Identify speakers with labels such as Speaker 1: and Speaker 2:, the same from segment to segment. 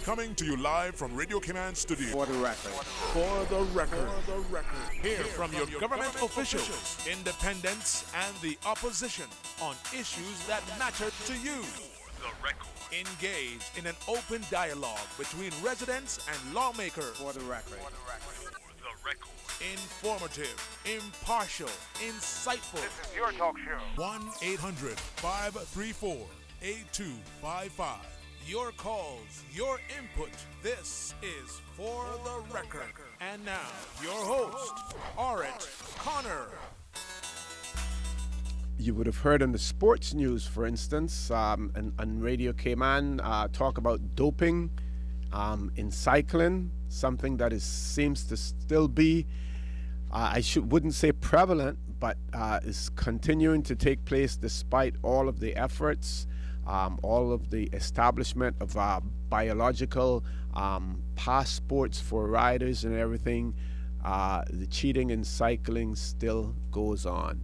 Speaker 1: Coming to you live from Radio Cayman Studio.
Speaker 2: For the record.
Speaker 1: For the record. Hear from your government officials, independents, and the opposition on issues that matter to you. The record. Engage in an open dialogue between residents and lawmakers.
Speaker 2: For the record.
Speaker 1: The record. Informative, impartial, insightful.
Speaker 3: This is your talk show.
Speaker 1: 1-800-534-8255. Your calls, your input. This is For the Record. And now, your host, Orit Connor.
Speaker 2: You would have heard on the sports news, for instance, on Radio Cayman, talk about doping in cycling, something that seems to still be, wouldn't say prevalent, but is continuing to take place despite all of the efforts, all of the establishment of biological passports for riders and everything. The cheating in cycling still goes on.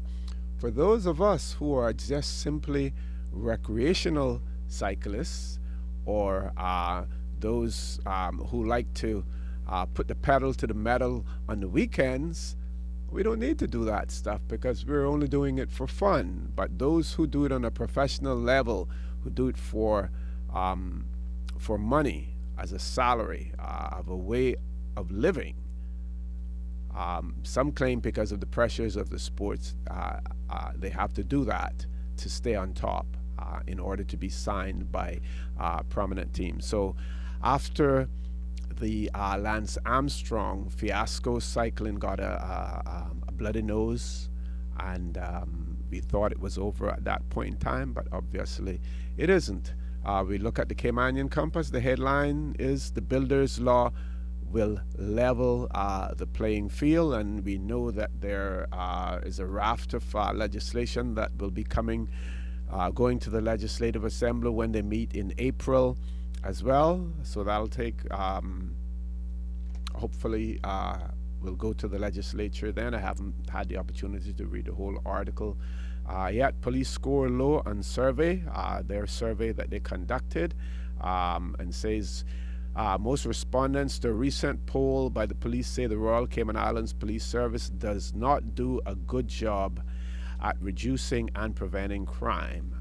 Speaker 2: For those of us who are just simply recreational cyclists, or those who like to put the pedal to the metal on the weekends, we don't need to do that stuff because we're only doing it for fun. But those who do it on a professional level, who do it for money, as a salary, of a way of living, some claim because of the pressures of the sports, they have to do that to stay on top in order to be signed by prominent teams. So after the Lance Armstrong fiasco, cycling got a bloody nose, and we thought it was over at that point in time, but obviously it isn't. We look at the Caymanian Compass. The headline is "The Builder's Law will level the playing field," and we know that there is a raft of legislation that will be going to the Legislative Assembly when they meet in April as well. So that'll take, hopefully, will go to the legislature then. I haven't had the opportunity to read the whole article yet. Police score low on survey, their survey that they conducted, and says most respondents to a recent poll by the police say the Royal Cayman Islands Police Service does not do a good job at reducing and preventing crime.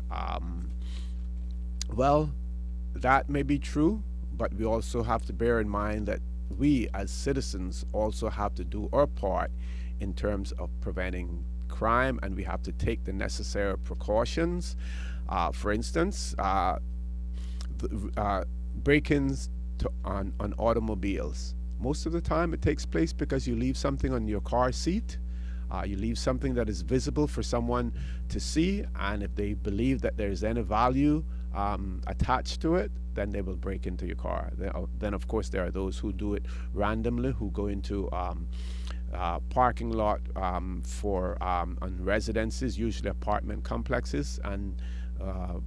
Speaker 2: Well, that may be true, but we also have to bear in mind that we as citizens also have to do our part in terms of preventing crime, and we have to take the necessary precautions. For instance, break-ins on automobiles. Most of the time it takes place because you leave something on your car seat. You leave something that is visible for someone to see, and if they believe that there's any value attached to it, then they will break into your car. Then of course there are those who do it randomly, who go into parking lot for on residences, usually apartment complexes, and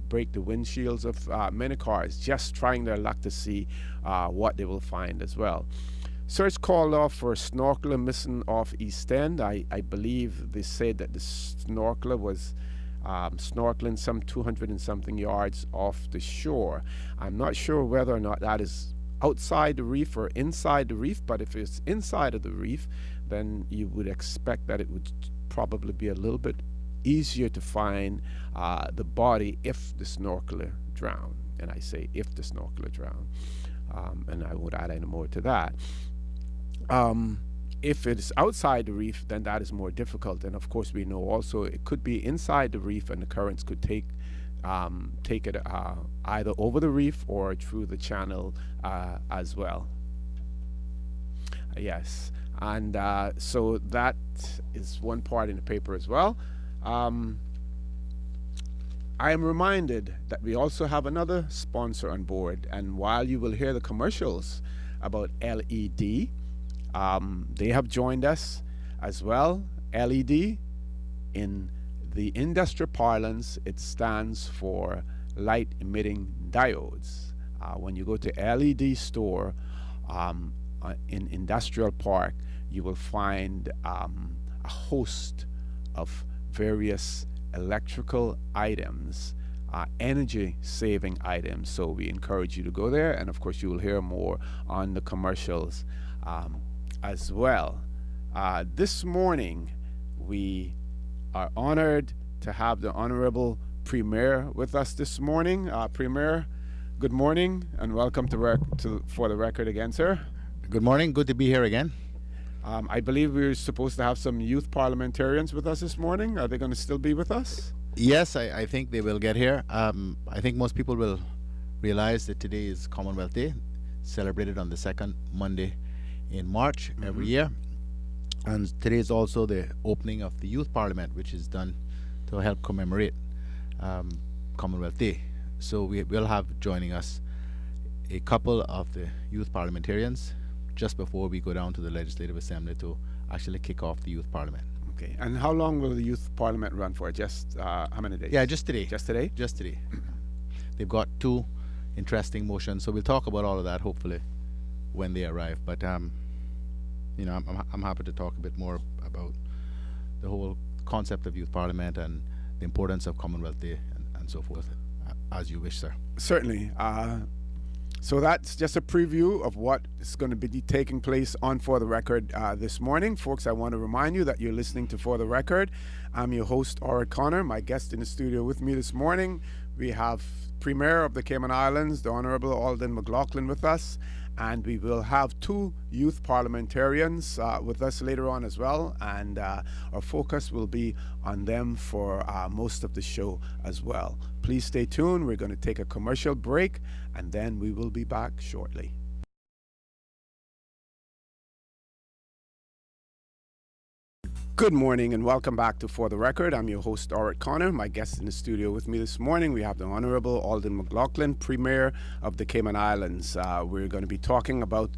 Speaker 2: break the windshields of many cars, just trying their luck to see what they will find as well. Search called off for a snorkeler missing off East End. I believe they said that the snorkeler was snorkeling some 200 and something yards off the shore. I'm not sure whether or not that is outside the reef or inside the reef, but if it's inside of the reef, then you would expect that it would probably be a little bit easier to find the body if the snorkeler drowned. And I say if the snorkeler drowned, and I won't add any more to that. If it's outside the reef, then that is more difficult. And of course we know also it could be inside the reef, and the currents could take it either over the reef or through the channel as well. Yes, and so that is one part in the paper as well. I am reminded that we also have another sponsor on board, and while you will hear the commercials about LED, they have joined us as well. LED, in the industry parlance, it stands for light emitting diodes. When you go to LED store in Industrial Park, you will find a host of various electrical items energy saving items. So we encourage you to go there, and of course, you will hear more on the commercials as well. This morning, we are honored to have the Honorable Premier with us this morning. Premier, good morning and welcome to For the Record again, sir.
Speaker 3: Good morning. Good to be here again.
Speaker 2: I believe we're supposed to have some youth parliamentarians with us this morning. Are they going to still be with us?
Speaker 3: Yes, I think they will get here. I think most people will realize that today is Commonwealth Day, celebrated on the second Monday in March every year. And today is also the opening of the Youth Parliament, which is done to help commemorate Commonwealth Day. So we will have joining us a couple of the youth parliamentarians just before we go down to the Legislative Assembly to actually kick off the Youth Parliament.
Speaker 2: Okay. And how long will the Youth Parliament run for? Just how many days?
Speaker 3: Yeah, just today.
Speaker 2: Just today?
Speaker 3: Just today. They've got two interesting motions, so we'll talk about all of that hopefully when they arrive. But I'm happy to talk a bit more about the whole concept of Youth Parliament and the importance of Commonwealth Day and so forth, as you wish, sir.
Speaker 2: Certainly. So that's just a preview of what is going to be taking place on For the Record this morning. Folks, I want to remind you that you're listening to For the Record. I'm your host, Ora Connor. My guest in the studio with me this morning, we have Premier of the Cayman Islands, the Honorable Alden McLaughlin, with us. And we will have two youth parliamentarians with us later on as well. And our focus will be on them for most of the show as well. Please stay tuned. We're going to take a commercial break, and then we will be back shortly. Good morning and welcome back to For the Record. I'm your host, Orrit Connor. My guest in the studio with me this morning, we have the Honorable Alden McLaughlin, Premier of the Cayman Islands. We're going to be talking about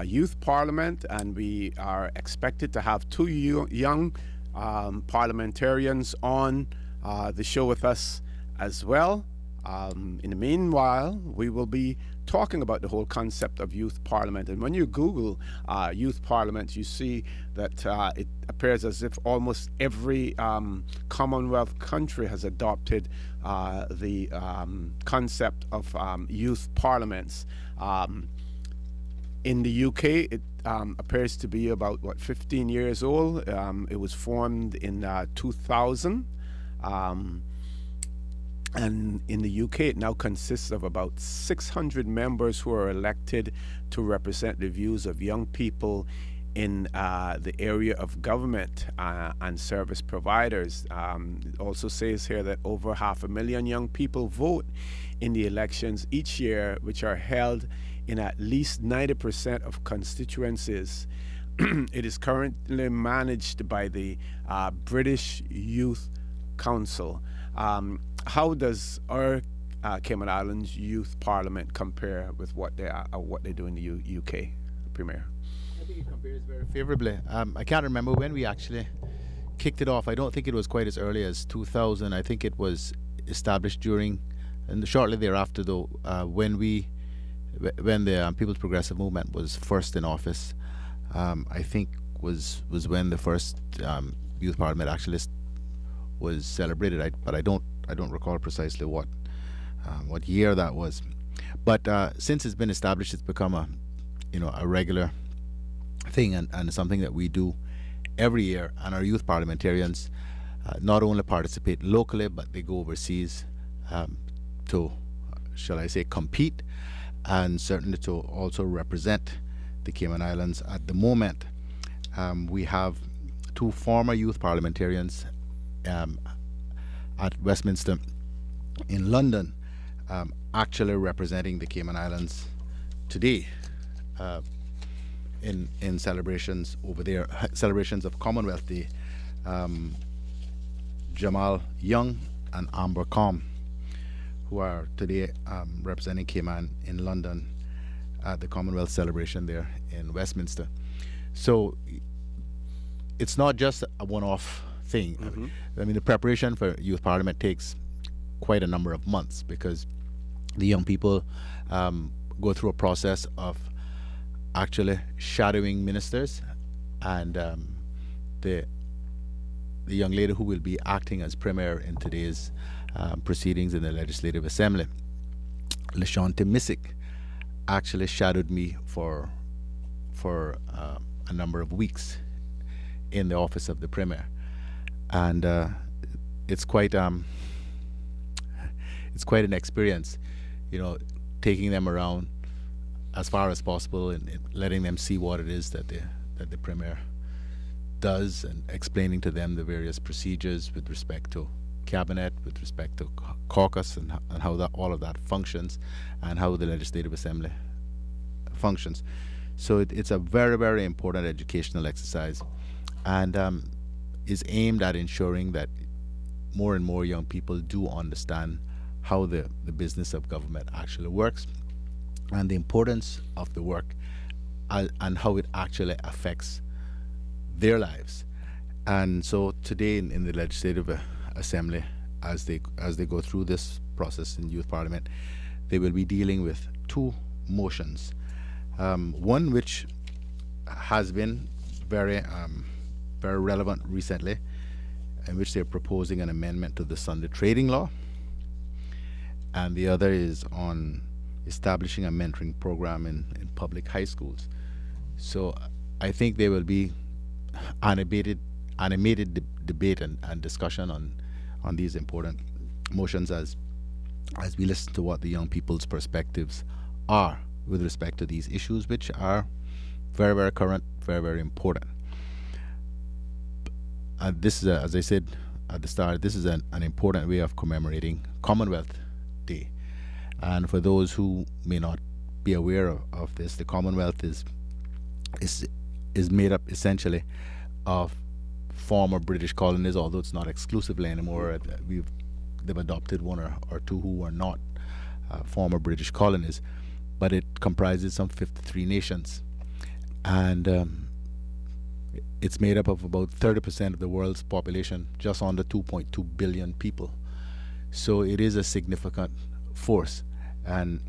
Speaker 2: Youth Parliament, and we are expected to have two young parliamentarians on the show with us as well. In the meanwhile, we will be talking about the whole concept of youth parliament. And when you Google youth parliament, you see that it appears as if almost every Commonwealth country has adopted the concept of youth parliaments. In the UK, it appears to be about 15 years old. It was formed in 2000. And in the UK, it now consists of about 600 members who are elected to represent the views of young people in the area of government and service providers. It also says here that over 500,000 young people vote in the elections each year, which are held in at least 90% of constituencies. It is currently managed by the British Youth Council. How does our Cayman Islands Youth Parliament compare with what they do in the UK, Premier?
Speaker 3: I think it compares very favorably. I can't remember when we actually kicked it off. I don't think it was quite as early as 2000. I think it was established during and shortly thereafter, though, when the People's Progressive Movement was first in office. I think was when the first Youth Parliament actually was celebrated. But I don't recall precisely what year that was. But since it's been established, it's become a regular thing and something that we do every year. And our youth parliamentarians not only participate locally, but they go overseas to, shall I say, compete, and certainly to also represent the Cayman Islands. At the moment, we have two former youth parliamentarians at Westminster in London, actually representing the Cayman Islands today in celebrations over there, celebrations of Commonwealth Day. Jamal Young and Amber Com, who are today representing Cayman in London at the Commonwealth celebration there in Westminster. So it's not just a one-off thing.
Speaker 2: Mm-hmm.
Speaker 3: I mean, the preparation for Youth Parliament takes quite a number of months because the young people go through a process of actually shadowing ministers, and the young lady who will be acting as premier in today's proceedings in the Legislative Assembly. Lashonte Missick actually shadowed me for a number of weeks in the office of the Premier, and it's quite an experience, taking them around as far as possible and letting them see what it is that the Premier does, and explaining to them the various procedures with respect to cabinet, with respect to caucus, and how all of that functions, and how the Legislative Assembly functions. So it's a very, very important educational exercise, and is aimed at ensuring that more and more young people do understand how the business of government actually works, and the importance of the work, and how it actually affects their lives. And so today in the Legislative Assembly, as they go through this process in Youth Parliament, they will be dealing with two motions. One which has been very relevant recently, in which they're proposing an amendment to the Sunday trading law, and the other is on establishing a mentoring program in public high schools. So I think there will be animated debate and discussion on these important motions as we listen to what the young people's perspectives are with respect to these issues, which are very, very current, very, very important. This is, as I said at the start, this is an important way of commemorating Commonwealth Day. And for those who may not be aware of this, the Commonwealth is made up essentially of former British colonies, although it's not exclusively anymore. They've adopted one or two who are not former British colonies, but it comprises some 53 nations, and it's made up of about 30% of the world's population, just under 2.2 billion people. So it is a significant force, and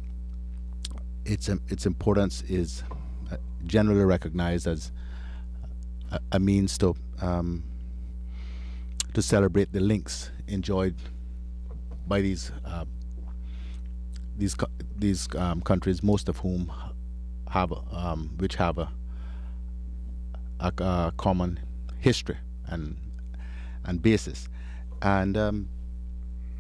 Speaker 3: its importance is generally recognized as a means to celebrate the links enjoyed by these countries, most of whom have a common history and basis, and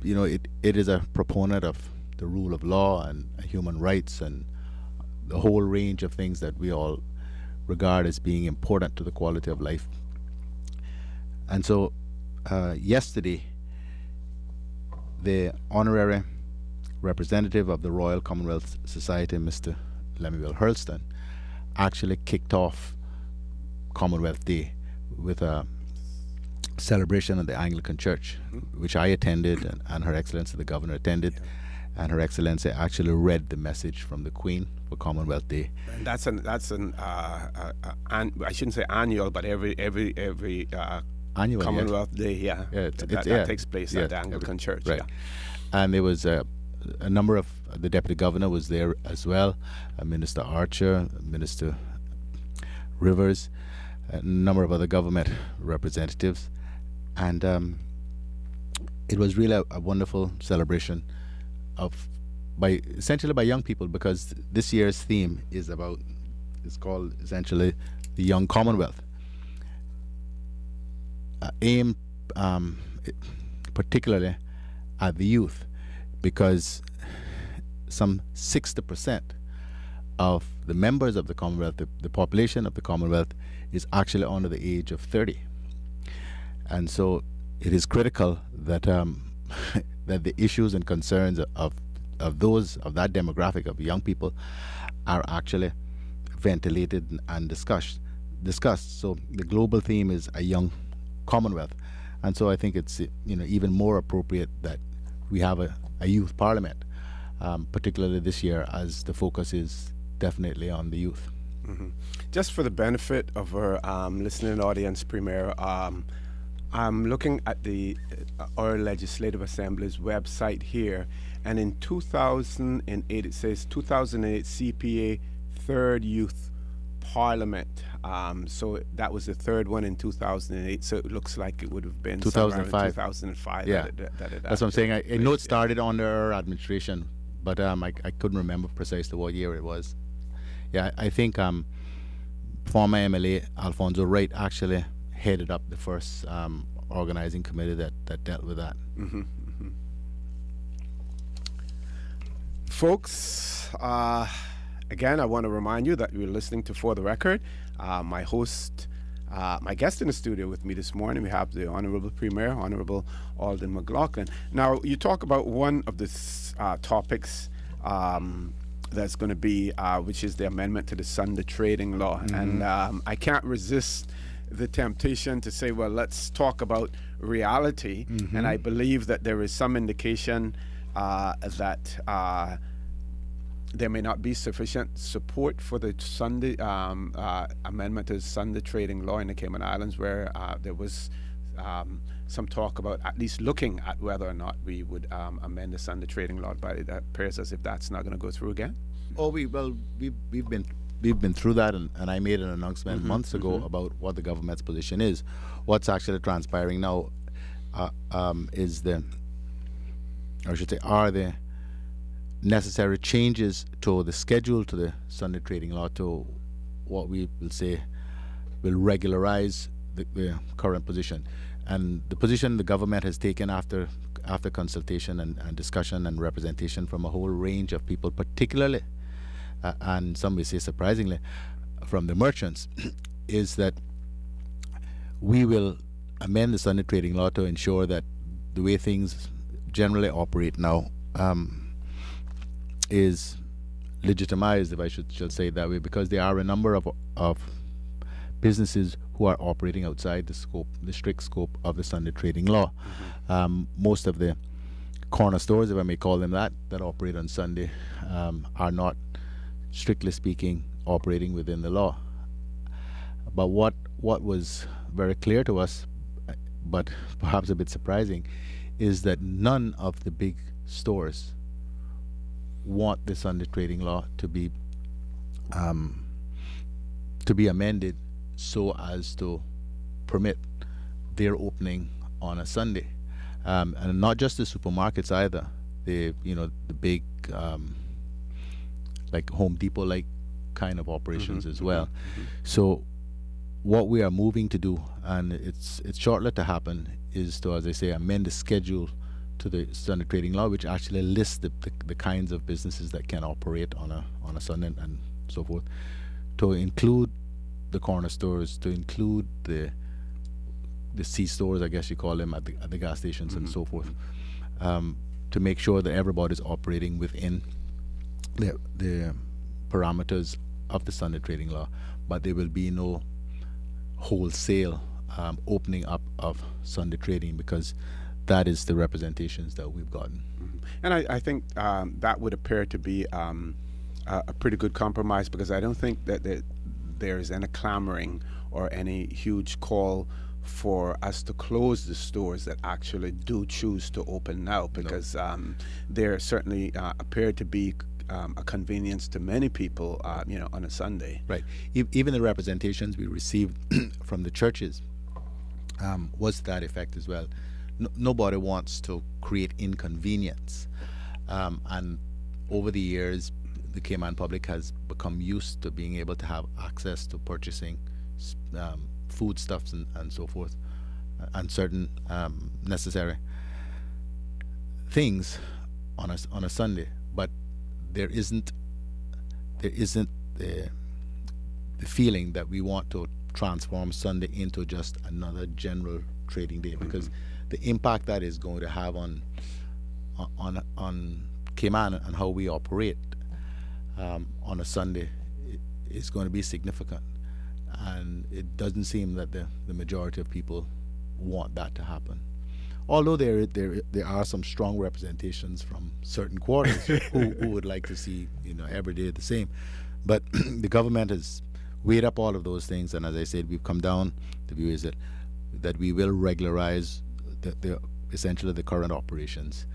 Speaker 3: it is a proponent of the rule of law and human rights and the whole range of things that we all regard as being important to the quality of life. And so yesterday, the honorary representative of the Royal Commonwealth Society, Mr. Lemuel Hurlston, actually kicked off Commonwealth Day with a celebration at the Anglican Church, which I attended, and Her Excellency the Governor attended, and Her Excellency actually read the message from the Queen for Commonwealth Day.
Speaker 2: And that's I shouldn't say annual, but every
Speaker 3: Annual
Speaker 2: Commonwealth Day, that takes place at the Anglican Church.
Speaker 3: Right. And there was a number of, the Deputy Governor was there as well, Minister Archer, Minister Rivers, a number of other government representatives, and it was really a wonderful celebration essentially by young people, because this year's theme is called essentially the Young Commonwealth, aimed particularly at the youth, because some 60% of the members of the Commonwealth, the population of the Commonwealth, is actually under the age of 30. And so it is critical that that the issues and concerns of that demographic of young people are actually ventilated and discussed. So the global theme is a young Commonwealth, and so I think it's even more appropriate that we have a youth parliament, particularly this year, as the focus is definitely on the youth.
Speaker 2: Mm-hmm. Just for the benefit of our listening audience, Premier, I'm looking at our Legislative Assembly's website here, and in 2008 it says 2008 CPA Third Youth Parliament. So that was the third one in 2008. So it looks like it would have been somewhere in
Speaker 3: 2005.
Speaker 2: 2005.
Speaker 3: Yeah.
Speaker 2: That it
Speaker 3: That's what I'm saying. I
Speaker 2: actually
Speaker 3: know it
Speaker 2: placed, yeah.
Speaker 3: started under our administration, but I couldn't remember precisely what year it was. Yeah, I think former MLA Alfonso Wright actually headed up the first organizing committee that dealt with that.
Speaker 2: Folks, again, I want to remind you that you're listening to For the Record. My host, my guest in the studio with me this morning, we have the Honorable Premier, Honorable Alden McLaughlin. Now, you talk about one of the topics that's going to be, which is the amendment to the Sunday trading law. And I can't resist the temptation to say, well, let's talk about reality. And I believe that there is some indication that there may not be sufficient support for the Sunday amendment to the Sunday trading law in the Cayman Islands, where there was some talk about at least looking at whether or not we would amend the Sunday trading law, but it appears as if that's not going to go through again.
Speaker 3: Oh, we've been through that, and I made an announcement months ago about what the government's position is. What's actually transpiring now are the necessary changes to the schedule to the Sunday trading law to what we will say will regularize the current position. And the position the government has taken after consultation and discussion and representation from a whole range of people, particularly and some may say surprisingly from the merchants, is that we will amend the Sunday trading law to ensure that the way things generally operate now is legitimized, if I should say it that way, because there are a number of businesses who are operating outside the strict scope of the Sunday trading law. Most of the corner stores, if I may call them that operate on Sunday, are not, strictly speaking, operating within the law. But what was very clear to us, but perhaps a bit surprising, is that none of the big stores want the Sunday trading law to be amended so as to permit their opening on a Sunday, and not just the supermarkets either. The big like Home Depot like kind of operations as well. So what we are moving to do, and it's shortly to happen, is to, as I say, amend the schedule to the Sunday trading law, which actually lists the kinds of businesses that can operate on a Sunday and so forth, to include the corner stores, to include the C stores, I guess you call them, at the gas stations and so forth, to make sure that everybody's operating within the parameters of the Sunday trading law, but there will be no wholesale opening up of Sunday trading, because that is the representations that we've gotten.
Speaker 2: And I think that would appear to be a pretty good compromise, because I don't think that there is any clamoring or any huge call for us to close the stores that actually do choose to open now, because there certainly appear to be a convenience to many people, on a Sunday.
Speaker 3: Right. Even the representations we received from the churches was to that effect as well. Nobody wants to create inconvenience, and over the years, the Cayman public has become used to being able to have access to purchasing foodstuffs and so forth, and certain necessary things on a Sunday. But there isn't the feeling that we want to transform Sunday into just another general trading day, because the impact that is going to have on Cayman and how we operate on a Sunday is going to be significant, and it doesn't seem that the majority of people want that to happen. Although there are some strong representations from certain quarters who would like to see every day the same, but the government has weighed up all of those things, and as I said, we've come down. The view is that we will regularize the essentially the current operations,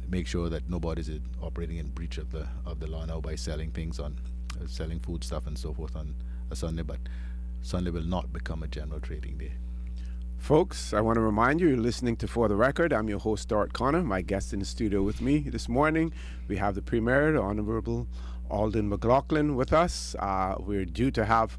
Speaker 3: make sure that nobody's operating in breach of the law now by selling things selling food stuff and so forth a Sunday, but Sunday will not become a general trading day.
Speaker 2: Folks, I want to remind you, you're listening to For the Record. I'm your host, Stuart Connor. My guest in the studio with me this morning, we have the Premier, the Honorable Alden McLaughlin, with us. We're due to have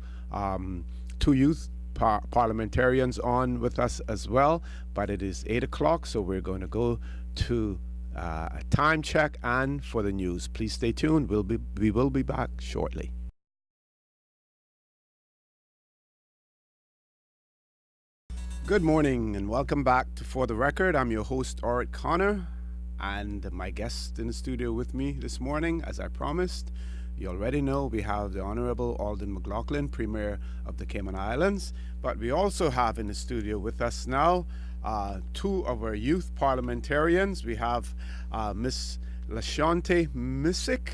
Speaker 2: two youth parliamentarians on with us as well, but it is 8 o'clock, so we're going to go to a time check and for the news. Please stay tuned. We will be back shortly. Good morning and welcome back to For the Record. I'm your host, Stuart Connor, and my guest in the studio with me this morning, as I promised, you already know we have the Honorable Alden McLaughlin, Premier of the Cayman Islands, but we also have in the studio with us now two of our youth parliamentarians. We have Miss Lashante Missick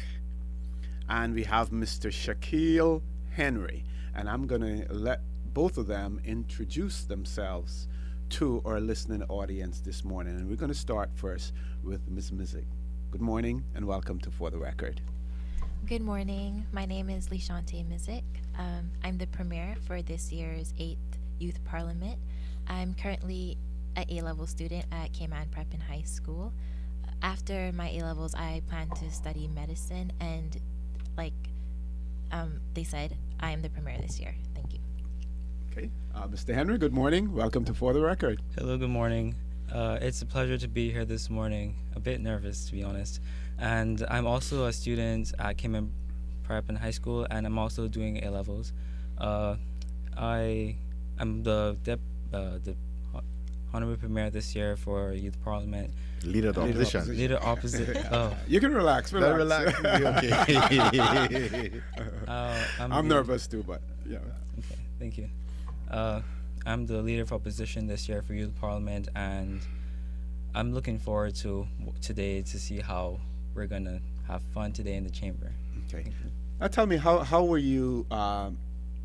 Speaker 2: and we have Mr. Shaquille Henry, and I'm going to let both of them introduce themselves to our listening audience this morning. And we're going to start first with Ms. Mizik. Good morning and welcome to For the Record.
Speaker 4: Good morning. My name is Lishante Mizik. I'm the Premier for this year's 8th Youth Parliament. I'm currently an A-level student at Cayman Prep and High School. After my A-levels, I plan to study medicine, and like they said, I am the Premier this year. Thank you.
Speaker 2: Okay. Mr. Henry, good morning. Welcome to For the Record.
Speaker 5: Hello, good morning. It's a pleasure to be here this morning. A bit nervous, to be honest. And I'm also a student at Cayman Prep and High School, and I'm also doing A-levels. I am the Honorable Premier this year for Youth Parliament.
Speaker 3: Leader of the opposition.
Speaker 5: Leader opposite. Oh.
Speaker 2: You can relax.
Speaker 3: Relax.
Speaker 2: Okay. I'm
Speaker 5: the-
Speaker 2: nervous too, but yeah.
Speaker 5: Okay, thank you. I'm the leader of opposition this year for Youth Parliament, and I'm looking forward to today to see how we're gonna have fun today in the chamber.
Speaker 2: Okay. Now tell me, how were you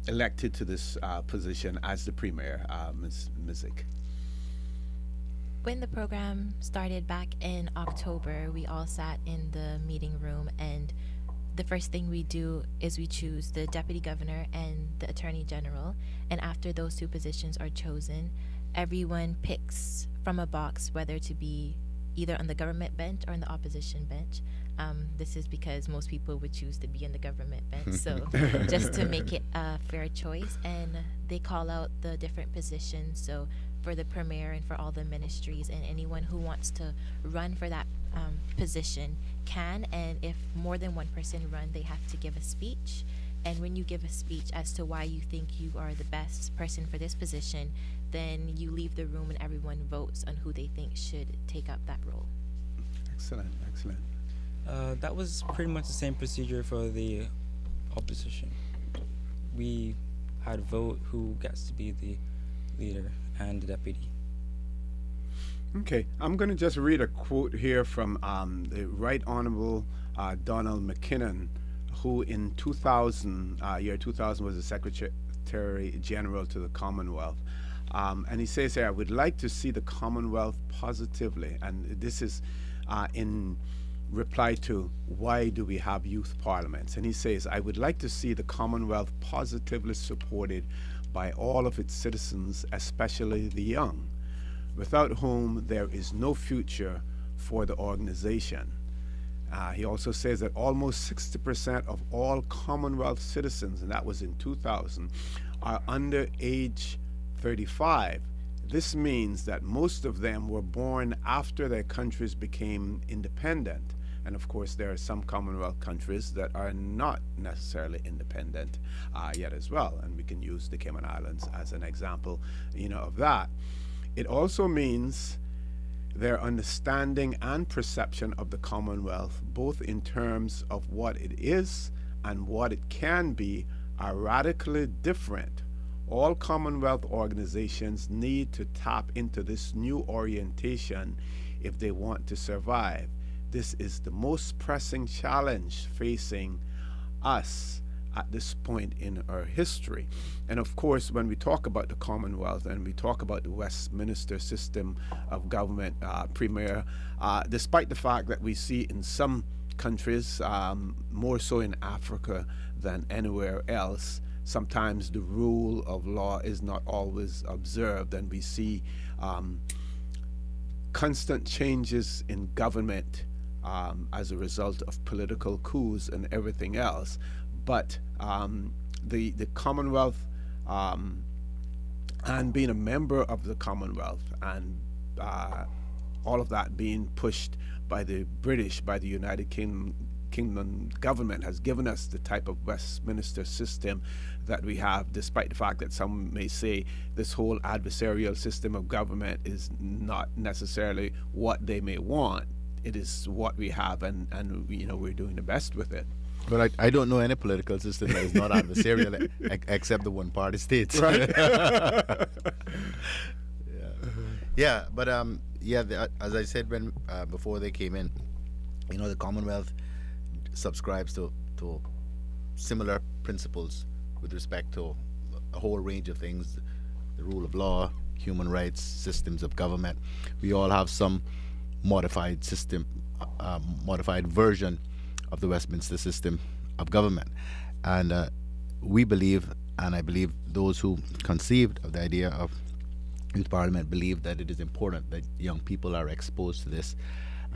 Speaker 2: elected to this position as the Premier, Ms. Mizik?
Speaker 4: When the program started back in October, we all sat in the meeting room, and the first thing we do is we choose the Deputy Governor and the Attorney General. And after those two positions are chosen, everyone picks from a box whether to be either on the government bench or in the opposition bench. This is because most people would choose to be in the government bench, so just to make it a fair choice. And they call out the different positions, so for the Premier and for all the ministries, and anyone who wants to run for that position can. And if more than one person run, they have to give a speech. And when you give a speech as to why you think you are the best person for this position, then you leave the room and everyone votes on who they think should take up that role.
Speaker 2: Excellent.
Speaker 5: That was pretty much the same procedure for the opposition. We had a vote who gets to be the leader and the deputy.
Speaker 2: Okay, I'm going to just read a quote here from the Right Honorable Donald McKinnon, who in year 2000 was the Secretary General to the Commonwealth. And he says here, I would like to see the Commonwealth positively. And this is in reply to why do we have youth parliaments. And he says, I would like to see the Commonwealth positively supported by all of its citizens, especially the young, without whom there is no future for the organization. He also says that almost 60% of all Commonwealth citizens, and that was in 2000, are under age 35. This means that most of them were born after their countries became independent. And of course, there are some Commonwealth countries that are not necessarily independent yet as well. And we can use the Cayman Islands as an example, of that. It also means their understanding and perception of the Commonwealth, both in terms of what it is and what it can be, are radically different. All Commonwealth organizations need to tap into this new orientation if they want to survive. This is the most pressing challenge facing us at this point in our history. And of course, when we talk about the Commonwealth and we talk about the Westminster system of government, Premier, despite the fact that we see in some countries, more so in Africa than anywhere else, sometimes the rule of law is not always observed, and we see constant changes in government as a result of political coups and everything else. But the Commonwealth, and being a member of the Commonwealth, and all of that being pushed by the British, by the United Kingdom government, has given us the type of Westminster system that we have, despite the fact that some may say this whole adversarial system of government is not necessarily what they may want. It is what we have, and we're doing the best with it.
Speaker 3: But I don't know any political system that is not adversarial except the one-party states.
Speaker 2: Right.
Speaker 3: Yeah, but as I said when before they came in, the Commonwealth subscribes to similar principles with respect to a whole range of things: the rule of law, human rights, systems of government. We all have some modified system, modified version of the Westminster system of government, and we believe, and I believe those who conceived of the idea of youth parliament believe that it is important that young people are exposed to this,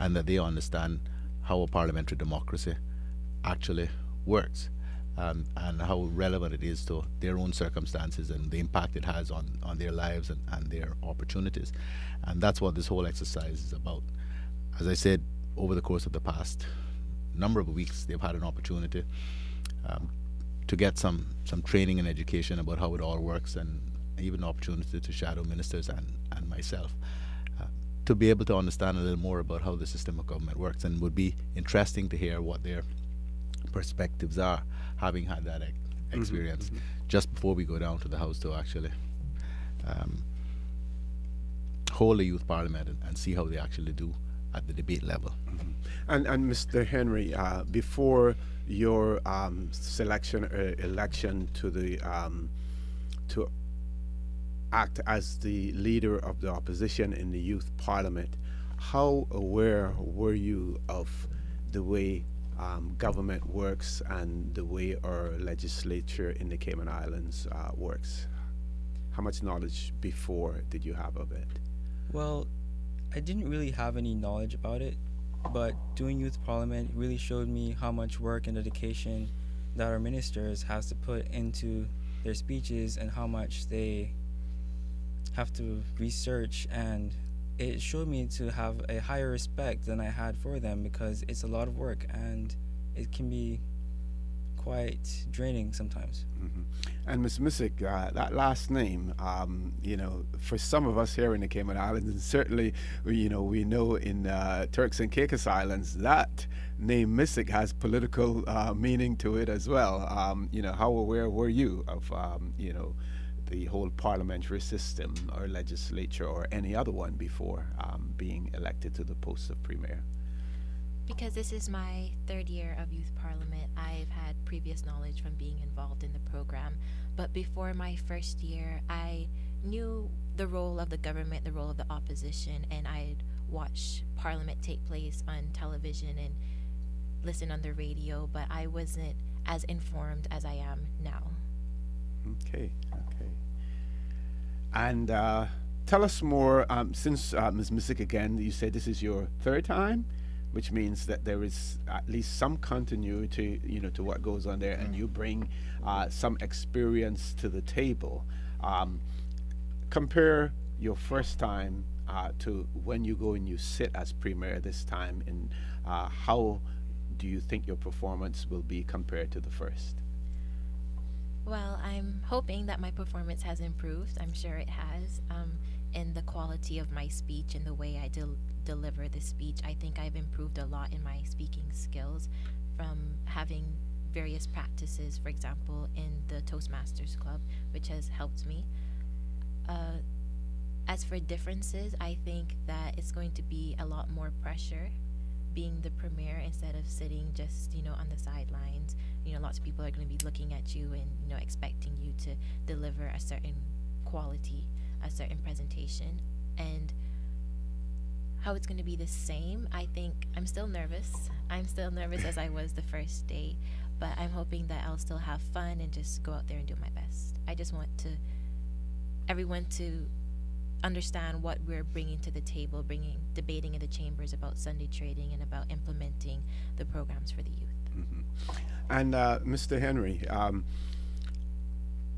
Speaker 3: and that they understand how a parliamentary democracy actually works, and how relevant it is to their own circumstances and the impact it has on their lives and their opportunities. And that's what this whole exercise is about. As I said, over the course of the past number of weeks, they've had an opportunity to get some training and education about how it all works, and even an opportunity to shadow ministers and myself to be able to understand a little more about how the system of government works. And would be interesting to hear what their perspectives are, having had that experience, just before we go down to the House to actually hold a youth parliament and see how they actually do at the debate level.
Speaker 2: And Mr. Henry, before your selection or election to the to act as the leader of the opposition in the youth parliament, how aware were you of the way government works and the way our legislature in the Cayman Islands works? How much knowledge before did you have of it?
Speaker 5: Well, I didn't really have any knowledge about it, but doing youth parliament really showed me how much work and dedication that our ministers has to put into their speeches, and how much they have to research, and it showed me to have a higher respect than I had for them, because it's a lot of work and it can be quite draining sometimes.
Speaker 2: And Ms. Missick, that last name, for some of us here in the Cayman Islands, and certainly, we know in Turks and Caicos Islands, that name Missick has political meaning to it as well. How aware were you of, the whole parliamentary system or legislature or any other one before being elected to the post of premier?
Speaker 4: Because this is my third year of youth parliament, I've had previous knowledge from being involved in the program. But before my first year, I knew the role of the government, the role of the opposition, and I'd watch parliament take place on television and listen on the radio, but I wasn't as informed as I am now.
Speaker 2: Okay. And tell us more, since Ms. Missick, again, you said this is your third time, which means that there is at least some continuity, to what goes on there, and you bring some experience to the table. Compare your first time to when you go and you sit as premier this time, and how do you think your performance will be compared to the first?
Speaker 4: Well, I'm hoping that my performance has improved. I'm sure it has. In the quality of my speech and the way I deliver the speech, I think I've improved a lot in my speaking skills from having various practices, for example, in the Toastmasters Club, which has helped me. As for differences, I think that it's going to be a lot more pressure being the premier instead of sitting just, on the sidelines. Lots of people are going to be looking at you and, expecting you to deliver a certain quality, a certain presentation. And how it's going to be the same, I think I'm still nervous. I'm still nervous as I was the first day, but I'm hoping that I'll still have fun and just go out there and do my best. I just want everyone to understand what we're bringing to the table, debating in the chambers about Sunday trading and about implementing the programs for the youth.
Speaker 2: And Mr. Henry,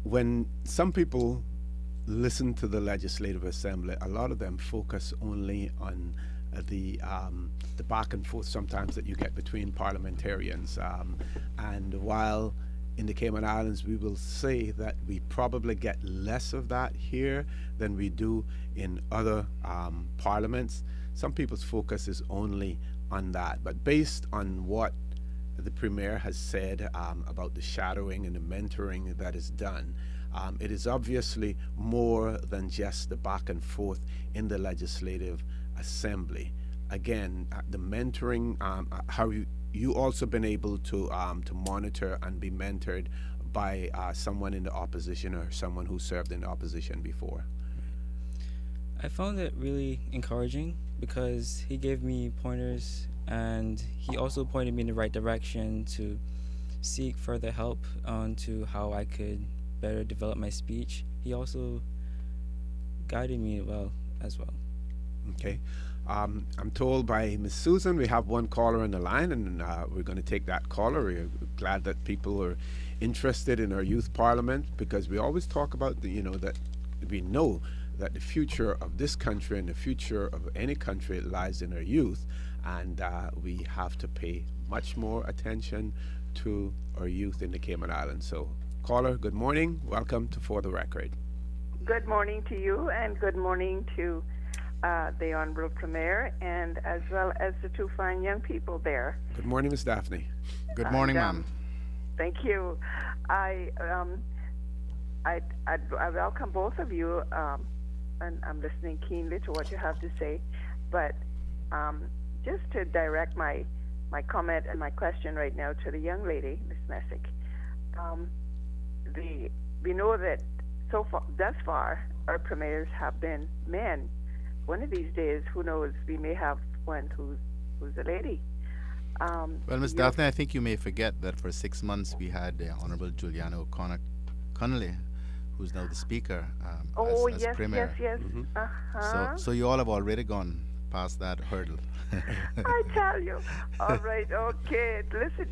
Speaker 2: when some people listen to the Legislative Assembly, a lot of them focus only on the back and forth sometimes that you get between parliamentarians. And while in the Cayman Islands we will say that we probably get less of that here than we do in other parliaments, some people's focus is only on that. But based on what the Premier has said about the shadowing and the mentoring that is done, it is obviously more than just the back and forth in the Legislative Assembly. Again, the mentoring, how you also been able to monitor and be mentored by someone in the opposition or someone who served in the opposition before.
Speaker 5: I found it really encouraging because he gave me pointers and he also pointed me in the right direction to seek further help on to how I could better develop my speech. He also guided me well as well.
Speaker 2: Okay. I'm told by Miss Susan we have one caller on the line, and we're going to take that caller. We're glad that people are interested in our youth parliament, because we always talk about that we know that the future of this country and the future of any country lies in our youth, and we have to pay much more attention to our youth in the Cayman Islands. So, caller, good morning. Welcome to For the Record.
Speaker 6: Good morning to you, and good morning to the Honorable Premier, and as well as the two fine young people there.
Speaker 2: Good morning, Miss Daphne.
Speaker 3: Good morning, ma'am.
Speaker 6: Thank you. I welcome both of you, and I'm listening keenly to what you have to say. But just to direct my comment and my question right now to the young lady, Miss Messick, we know that thus far, our premiers have been men. One of these days, who knows, we may have one who's a lady.
Speaker 3: Well, Ms. Daphne, I think you may forget that for 6 months we had the Honorable Juliana Connolly, who's now the Speaker, as
Speaker 6: yes,
Speaker 3: Premier.
Speaker 6: yes.
Speaker 3: Mm-hmm. So you all have already gone past that hurdle.
Speaker 6: I tell you. All right, okay. Listen,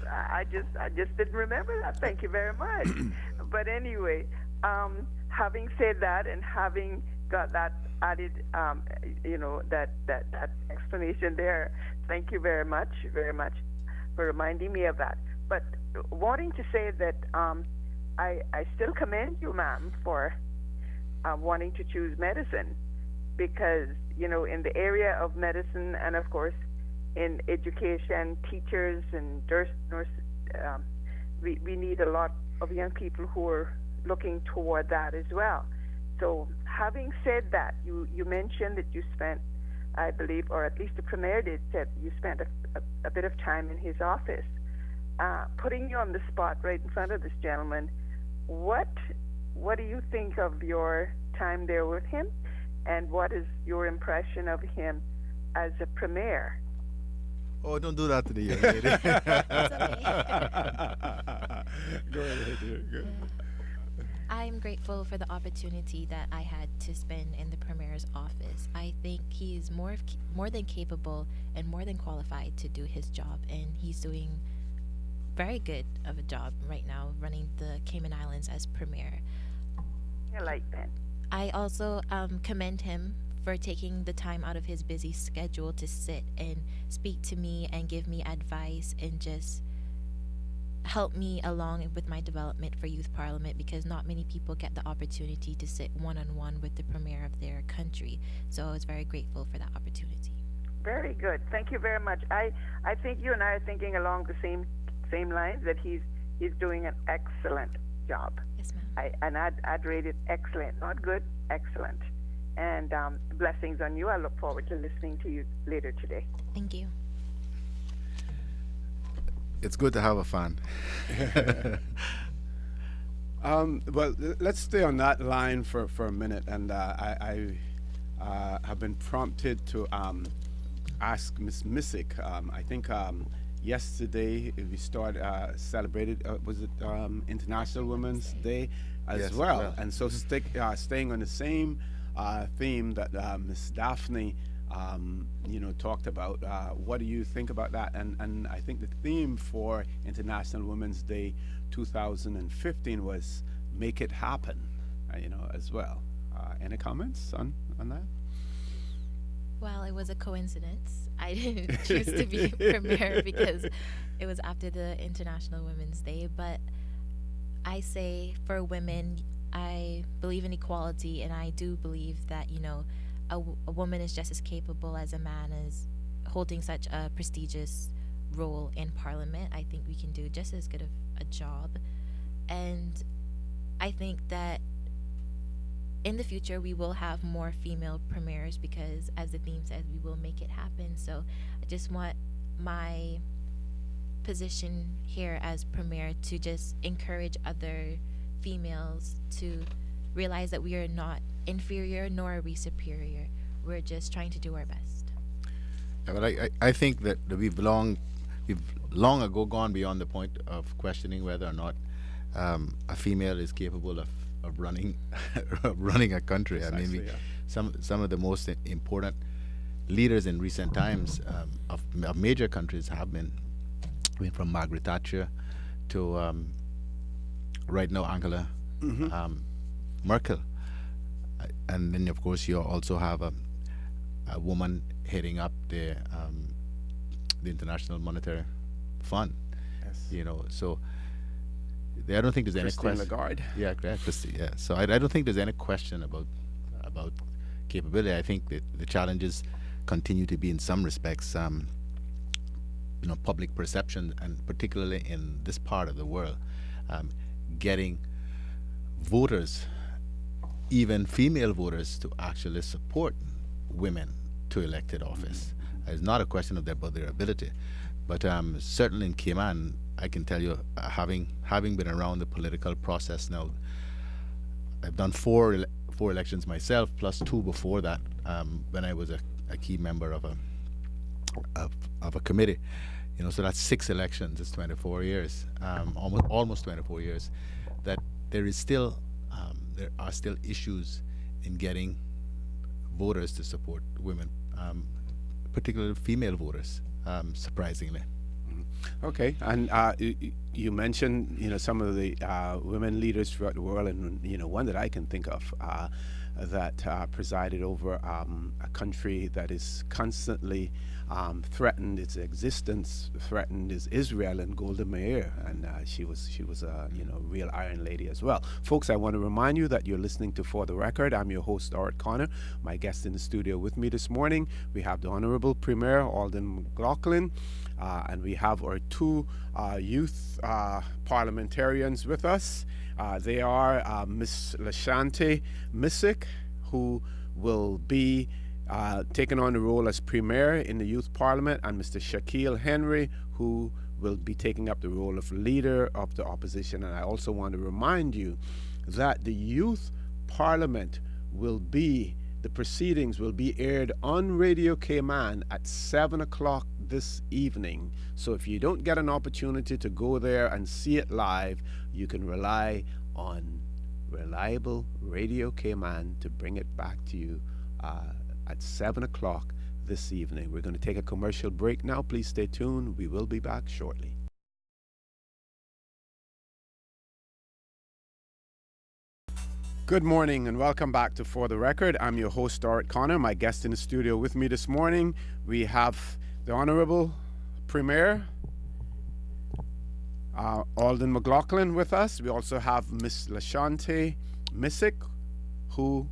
Speaker 6: I just didn't remember that. Thank you very much. But anyway, having said that and having got that added, that explanation there, thank you very much for reminding me of that. But wanting to say that I still commend you, ma'am, for wanting to choose medicine, because in the area of medicine and of course in education, teachers and nurses, we need a lot of young people who are looking toward that as well. So having said that, you mentioned that you spent, I believe, or at least the Premier did, said you spent a bit of time in his office. Putting you on the spot right in front of this gentleman, what do you think of your time there with him, and what is your impression of him as a Premier?
Speaker 3: Oh, don't do that to the young lady.
Speaker 2: Go ahead. Go.
Speaker 4: I'm grateful for the opportunity that I had to spend in the Premier's office. I think he's more than capable and more than qualified to do his job, and he's doing very good of a job right now running the Cayman Islands as Premier.
Speaker 6: I like that.
Speaker 4: I also commend him for taking the time out of his busy schedule to sit and speak to me and give me advice and just help me along with my development for Youth Parliament, because not many people get the opportunity to sit one-on-one with the Premier of their country. So I was very grateful for that opportunity.
Speaker 6: Very good. Thank you very much. I think you and I are thinking along the same lines, that he's doing an excellent job.
Speaker 4: Yes, ma'am.
Speaker 6: I'd rate it excellent, not good, excellent. And blessings on you. I look forward to listening to you later today.
Speaker 4: Thank you.
Speaker 3: It's good to have a fan.
Speaker 2: Well, let's stay on that line for a minute, and I have been prompted to ask Miss Missick. I think yesterday we celebrated, was it International Women's Day as
Speaker 3: Yes, as
Speaker 2: well.
Speaker 3: well.
Speaker 2: And so staying on the same theme that Miss Daphne talked about. What do you think about that? And I think the theme for International Women's Day 2015 was "Make It Happen," as well. Any comments on that?
Speaker 4: Well, it was a coincidence. I didn't choose to be premier because it was after the International Women's Day. But I say for women, I believe in equality, and I do believe that, a woman is just as capable as a man as holding such a prestigious role in Parliament. I think we can do just as good of a job. And I think that in the future we will have more female premiers because, as the theme says, we will make it happen. So I just want my position here as premier to just encourage other females to realize that we are not inferior nor are we superior. We're just trying to do our best.
Speaker 3: Yeah, but I think that we've long ago gone beyond the point of questioning whether or not a female is capable of running of running a country. I mean,
Speaker 2: Precisely, yeah.
Speaker 3: some of the most important leaders in recent times of major countries have been, I mean, from Margaret Thatcher to right now Angela Merkel, and then of course you also have a woman heading up the International Monetary Fund.
Speaker 2: Yes.
Speaker 3: So I don't think there's any
Speaker 2: Christine
Speaker 3: question.
Speaker 2: Lagarde.
Speaker 3: Yeah, Christy. Yeah. So I don't think there's any question about capability. I think that the challenges continue to be, in some respects, public perception, and particularly in this part of the world, getting voters, even female voters, to actually support women to elected office. It's not a question of about their ability, but certainly in Cayman, I can tell you, having been around the political process now, I've done four elections myself, plus two before that, when I was a key member of a committee. So that's 6 elections. It's 24 years, almost 24 years. That there are still issues in getting voters to support women, particularly female voters, surprisingly.
Speaker 2: Okay, and you mentioned some of the women leaders throughout the world, and one that I can think of that presided over a country that is constantly threatened, its existence threatened, is Israel, and Golda Meir, and she was a real Iron Lady as well. Folks, I want to remind you that you're listening to For the Record. I'm your host, Art Connor. My guest in the studio with me this morning, we have the Honorable Premier Alden McLaughlin, and we have our 2 youth parliamentarians with us. They are Miss Lashante Missick, who will be taking on the role as Premier in the Youth Parliament, and Mr. Shaquille Henry, who will be taking up the role of Leader of the Opposition. And I also want to remind you that the Youth Parliament the proceedings will be aired on Radio Cayman at 7 o'clock this evening. So if you don't get an opportunity to go there and see it live, you can rely on reliable Radio Cayman to bring it back to you at 7 o'clock this evening. We're going to take a commercial break now. Please stay tuned. We will be back shortly. Good morning and welcome back to For the Record. I'm your host, Art Connor. My guest in the studio with me this morning, we have the Honorable Premier Alden McLaughlin with us. We also have Miss Lashante Missick, who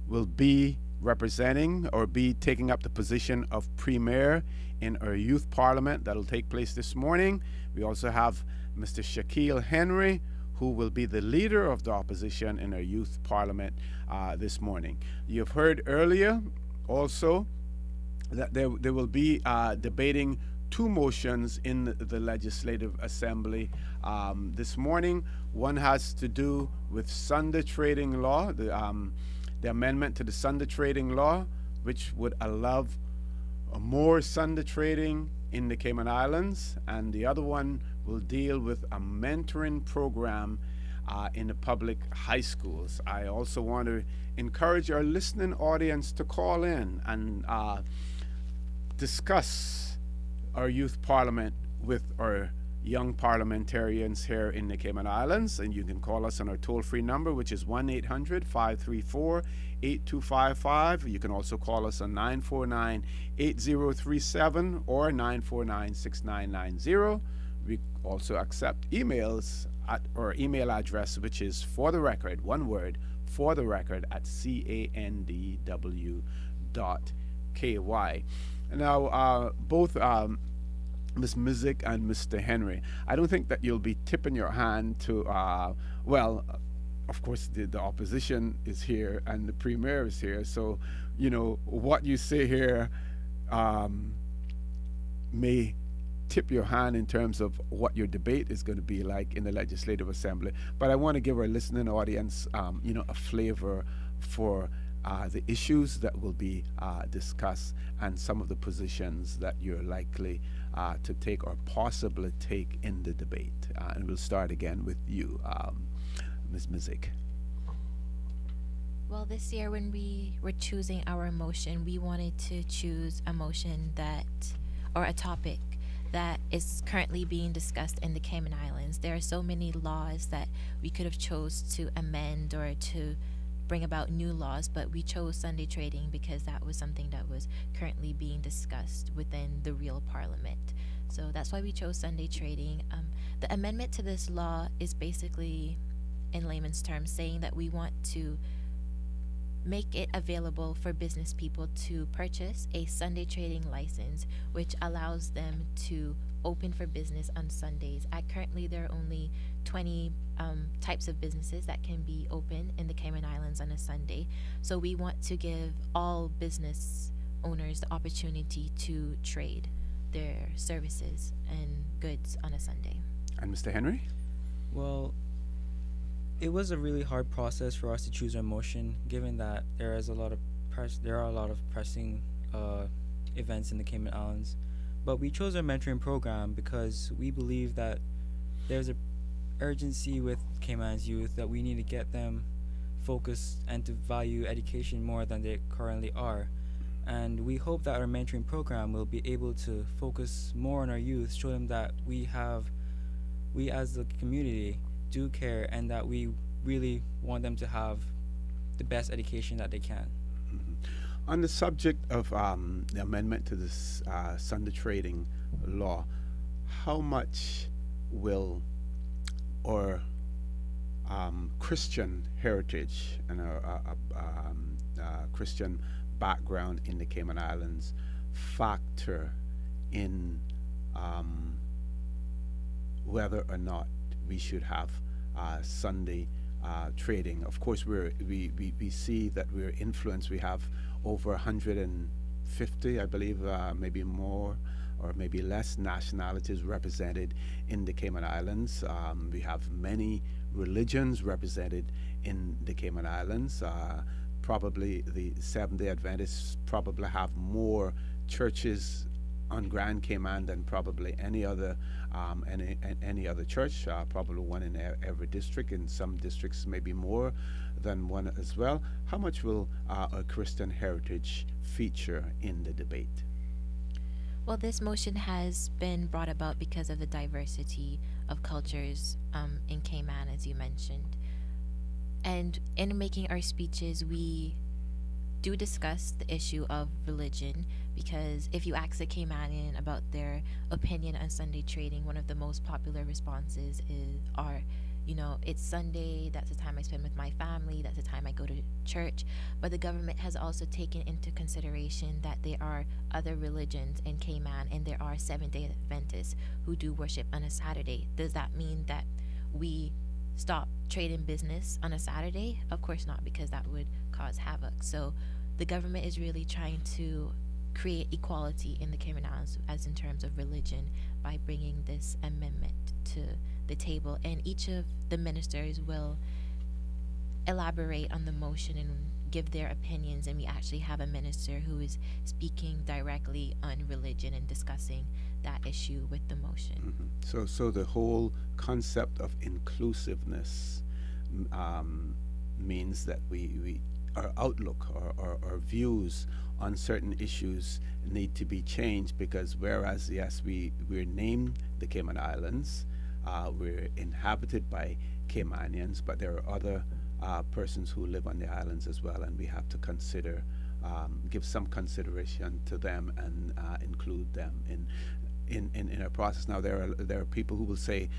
Speaker 2: will be representing or be taking up the position of Premier in our Youth Parliament that will take place this morning. We also have Mr. Shaquille Henry, who will be the Leader of the Opposition in our Youth Parliament this morning. You've heard earlier also that there will be debating 2 motions in the Legislative Assembly this morning. One has to do with Sunday trading law, the amendment to the Sunday trading law, which would allow more Sunday trading in the Cayman Islands, and the other one will deal with a mentoring program in the public high schools. I also want to encourage our listening audience to call in and discuss our youth parliament with our young parliamentarians here in the Cayman Islands. And you can call us on our toll-free number, which is 1-800-534-8255. You can also call us on 949-8037 or 949-6990. We also accept emails at our email address, which is for the record, one word, for the record, at candw.ky. Now, both Ms. Mizik and Mr. Henry, I don't think that you'll be tipping your hand to, well, of course, the opposition is here and the premier is here. So, you know, what you say here may tip your hand in terms of what your debate is going to be like in the Legislative Assembly. But I want to give our listening audience, you know, a flavor for the issues that will be discussed and some of the positions that you're likely to take or possibly take in the debate. And we'll start again with you, Ms. Mizik.
Speaker 4: Well, this year when we were choosing our motion, we wanted to choose a motion that, or a topic that is currently being discussed in the Cayman Islands. There are so many laws that we could have chose to amend or to bring about new laws, but we chose Sunday trading because that was something that was currently being discussed within the real parliament. So that's why we chose Sunday trading. The amendment to this law is basically, in layman's terms, saying that we want to make it available for business people to purchase a Sunday trading license, which allows them to open for business on Sundays. Currently, there are only 20 types of businesses that can be open in the Cayman Islands on a Sunday. So we want to give all business owners the opportunity to trade their services and goods on a Sunday.
Speaker 2: And Mr. Henry?
Speaker 5: Well, it was a really hard process for us to choose our motion, given that there are a lot of pressing events in the Cayman Islands. But we chose our mentoring program because we believe that there's a urgency with Cayman's youth that we need to get them focused and to value education more than they currently are. And we hope that our mentoring program will be able to focus more on our youth, show them that we as the community do care and that we really want them to have the best education that they can.
Speaker 2: On the subject of the amendment to this Sunday trading law, how much will our Christian heritage and Christian background in the Cayman Islands factor in whether or not we should have Sunday trading? Of course, we see that we're influenced. We have over 150, I believe, maybe more or maybe less nationalities represented in the Cayman Islands. We have many religions represented in the Cayman Islands. Probably the Seventh-day Adventists probably have more churches on Grand Cayman than probably any other church. Probably one in every district. In some districts, maybe more than one as well. How much will a Christian heritage feature in the debate?
Speaker 4: Well, this motion has been brought about because of the diversity of cultures in Cayman, as you mentioned. And in making our speeches, we do discuss the issue of religion, because if you ask a Caymanian about their opinion on Sunday trading, one of the most popular responses are, you know, it's Sunday, that's the time I spend with my family, that's the time I go to church. But the government has also taken into consideration that there are other religions in Cayman and there are Seventh-day Adventists who do worship on a Saturday. Does that mean that we stop trading business on a Saturday? Of course not, because that would cause havoc. So the government is really trying to create equality in the Cayman Islands as in terms of religion by bringing this amendment to the table, and each of the ministers will elaborate on the motion and give their opinions, and we actually have a minister who is speaking directly on religion and discussing that issue with the motion.
Speaker 2: So the whole concept of inclusiveness means that we our outlook or our views on certain issues need to be changed, because whereas yes we're named the Cayman Islands, we're inhabited by Caymanians, but there are other persons who live on the islands as well, and we have to consider give some consideration to them and include them in our process. Now there are people who will say,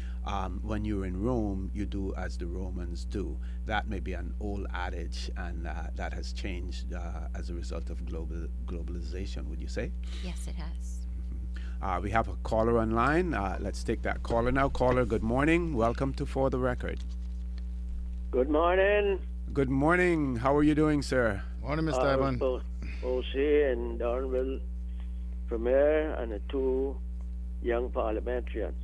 Speaker 2: when you're in Rome, you do as the Romans do. That may be an old adage, and that has changed as a result of globalization. Would you say?
Speaker 4: Yes, it has.
Speaker 2: We have a caller online. Let's take that caller now. Caller, good morning. Welcome to For the Record.
Speaker 7: Good morning.
Speaker 2: Good morning. How are you doing, sir?
Speaker 3: Morning, Mr. Ivan.
Speaker 7: OC and Honorable Premier and the two young parliamentarians.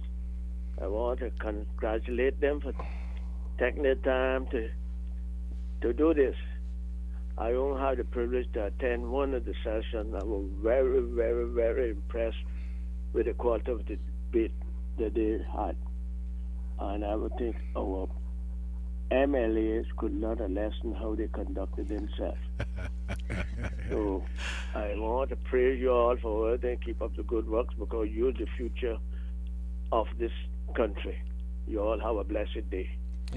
Speaker 7: I want to congratulate them for taking the time to do this. I only had the privilege to attend one of the sessions. I was very, very, very impressed with the quality of the debate that they had. And I would think our MLAs could learn a lesson how they conducted themselves. So I want to praise you all for it and keep up the good works, because you're the future of this country. You all have a blessed day.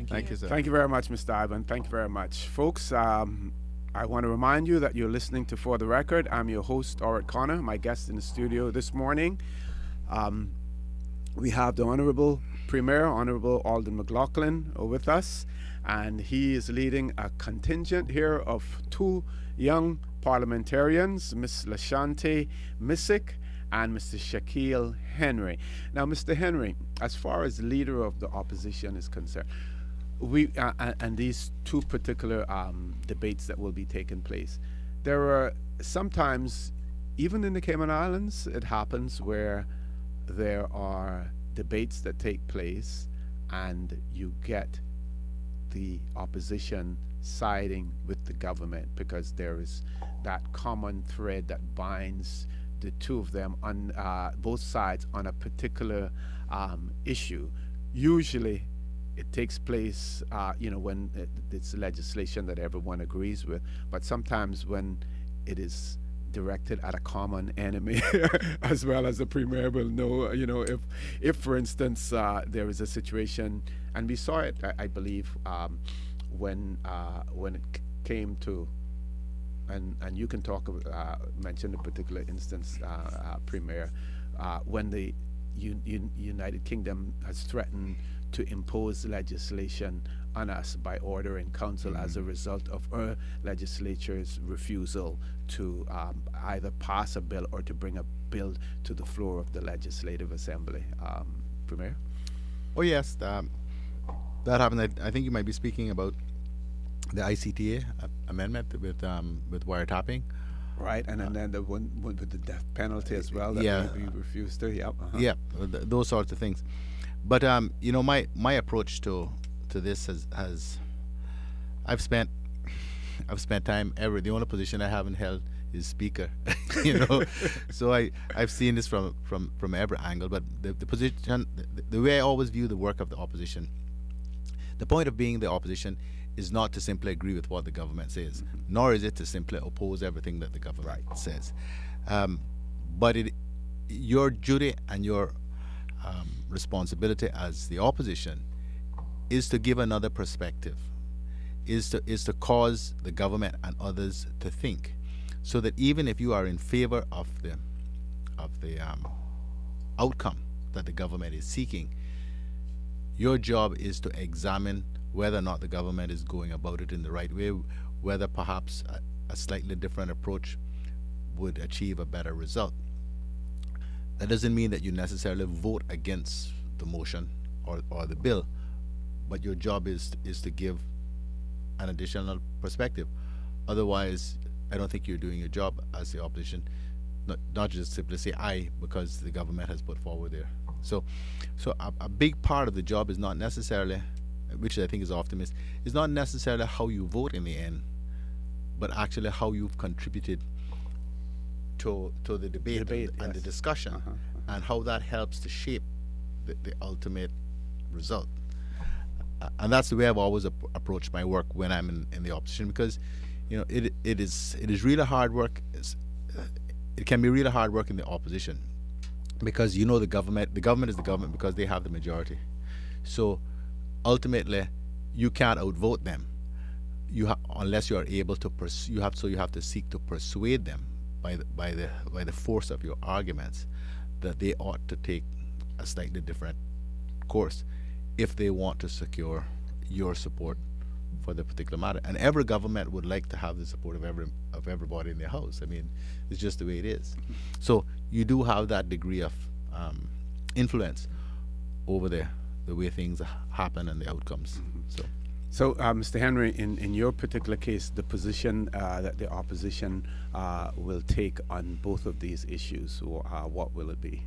Speaker 3: Thank you, sir.
Speaker 2: Thank you very much, Mr. Ivan. Thank you very much. Folks, I want to remind you that you're listening to For the Record. I'm your host, Orrit Connor, my guest in the studio this morning. We have the Honorable Premier, Honorable Alden McLaughlin, with us, and he is leading a contingent here of two young parliamentarians, Ms. Lashante Missick and Mr. Shaquille Henry. Now, Mr. Henry, as far as leader of the opposition is concerned, we and these two particular debates that will be taking place, there are sometimes, even in the Cayman Islands, it happens where there are debates that take place and you get the opposition siding with the government, because there is that common thread that binds the two of them on both sides on a particular issue. Usually it takes place when it's legislation that everyone agrees with, but sometimes when it is directed at a common enemy, as well as the Premier will know, if for instance there is a situation, and we saw it, I believe, when it came to, and you can talk mention a particular instance, Premier, when the United Kingdom has threatened to impose legislation on us by order in council as a result of our legislature's refusal to either pass a bill or to bring a bill to the floor of the Legislative Assembly. Premier?
Speaker 3: Oh, yes. That happened. I think you might be speaking about the ICTA amendment with wiretapping.
Speaker 2: Right, and then the one with the death penalty as well that
Speaker 3: yeah.
Speaker 2: we refused to. Yep.
Speaker 3: Yeah, those sorts of things. But my approach to this has I've spent time ever. The only position I haven't held is speaker. So I've seen this from every angle. But the position, the way I always view the work of the opposition, the point of being the opposition is not to simply agree with what the government says, nor is it to simply oppose everything that the government says. But your duty and your responsibility as the opposition is to give another perspective, is to cause the government and others to think, so that even if you are in favor of the outcome that the government is seeking, your job is to examine whether or not the government is going about it in the right way, whether perhaps a slightly different approach would achieve a better result. That doesn't mean that you necessarily vote against the motion or the bill, but your job is to give an additional perspective. Otherwise, I don't think you're doing your job as the opposition, not just simply say aye because the government has put forward there. So a big part of the job is not necessarily, which I think is often missed, is not necessarily how you vote in the end, but actually how you've contributed to the debate, and the
Speaker 2: yes.
Speaker 3: discussion, and how that helps to shape the ultimate result. And that's the way I've always approached my work when I'm in the opposition, because it is really hard work. It can be really hard work in the opposition, because the government is the government because they have the majority. So ultimately you can't outvote them. Unless you are able to you have to seek to persuade them by the force of your arguments that they ought to take a slightly different course if they want to secure your support for the particular matter. And every government would like to have the support of everybody in their house. I mean, it's just the way it is. So you do have that degree of influence over the way things happen and the outcomes.
Speaker 2: So, Mr. Henry, in your particular case, the position that the opposition will take on both of these issues, what will it be?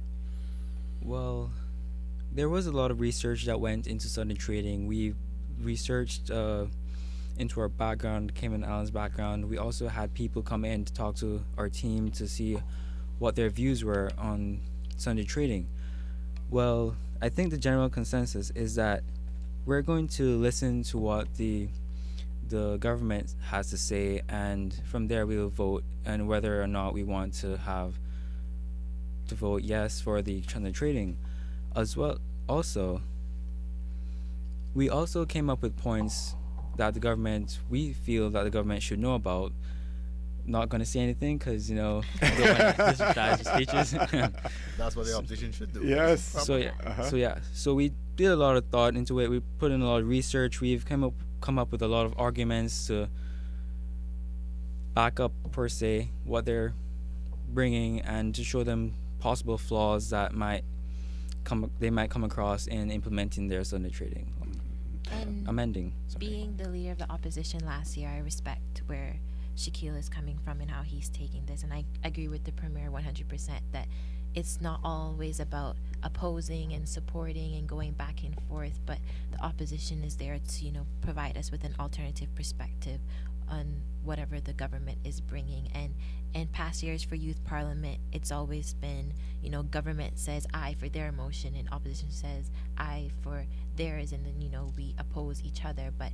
Speaker 5: Well, there was a lot of research that went into Sunday trading. We researched into our background, Cayman Islands background. We also had people come in to talk to our team to see what their views were on Sunday trading. Well, I think the general consensus is that we're going to listen to what the government has to say, and from there we will vote, and whether or not we want to vote yes for the Sunday trading. As well, also, we also came up with points that we feel that the government should know about. Not going to say anything because, we don't want to disrespect the speeches.
Speaker 3: That's what the opposition should do.
Speaker 2: Yes.
Speaker 5: So we did a lot of thought into it. We put in a lot of research. We've come up with a lot of arguments to back up, per se, what they're bringing, and to show them possible flaws that they might come across in implementing their Sunday trading.
Speaker 4: And
Speaker 5: Amending.
Speaker 4: being the leader of the opposition last year, I respect where Shaquille is coming from and how he's taking this, and I agree with the Premier 100% that it's not always about opposing and supporting and going back and forth, but the opposition is there to provide us with an alternative perspective on whatever the government is bringing. And in past years for youth parliament, it's always been government says I for their motion and opposition says I for theirs, and then we oppose each other. But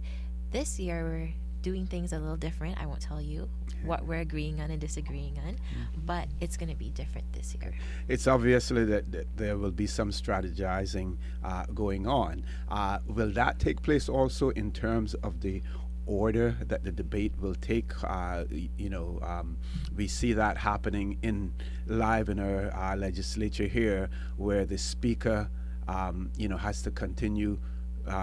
Speaker 4: this year we're doing things a little different. I won't tell you what we're agreeing on and disagreeing on, but it's going to be different this year.
Speaker 2: It's obviously that there will be some strategizing going on. Will that take place also in terms of the order that the debate will take? We see that happening live in our legislature here, where the speaker has to continue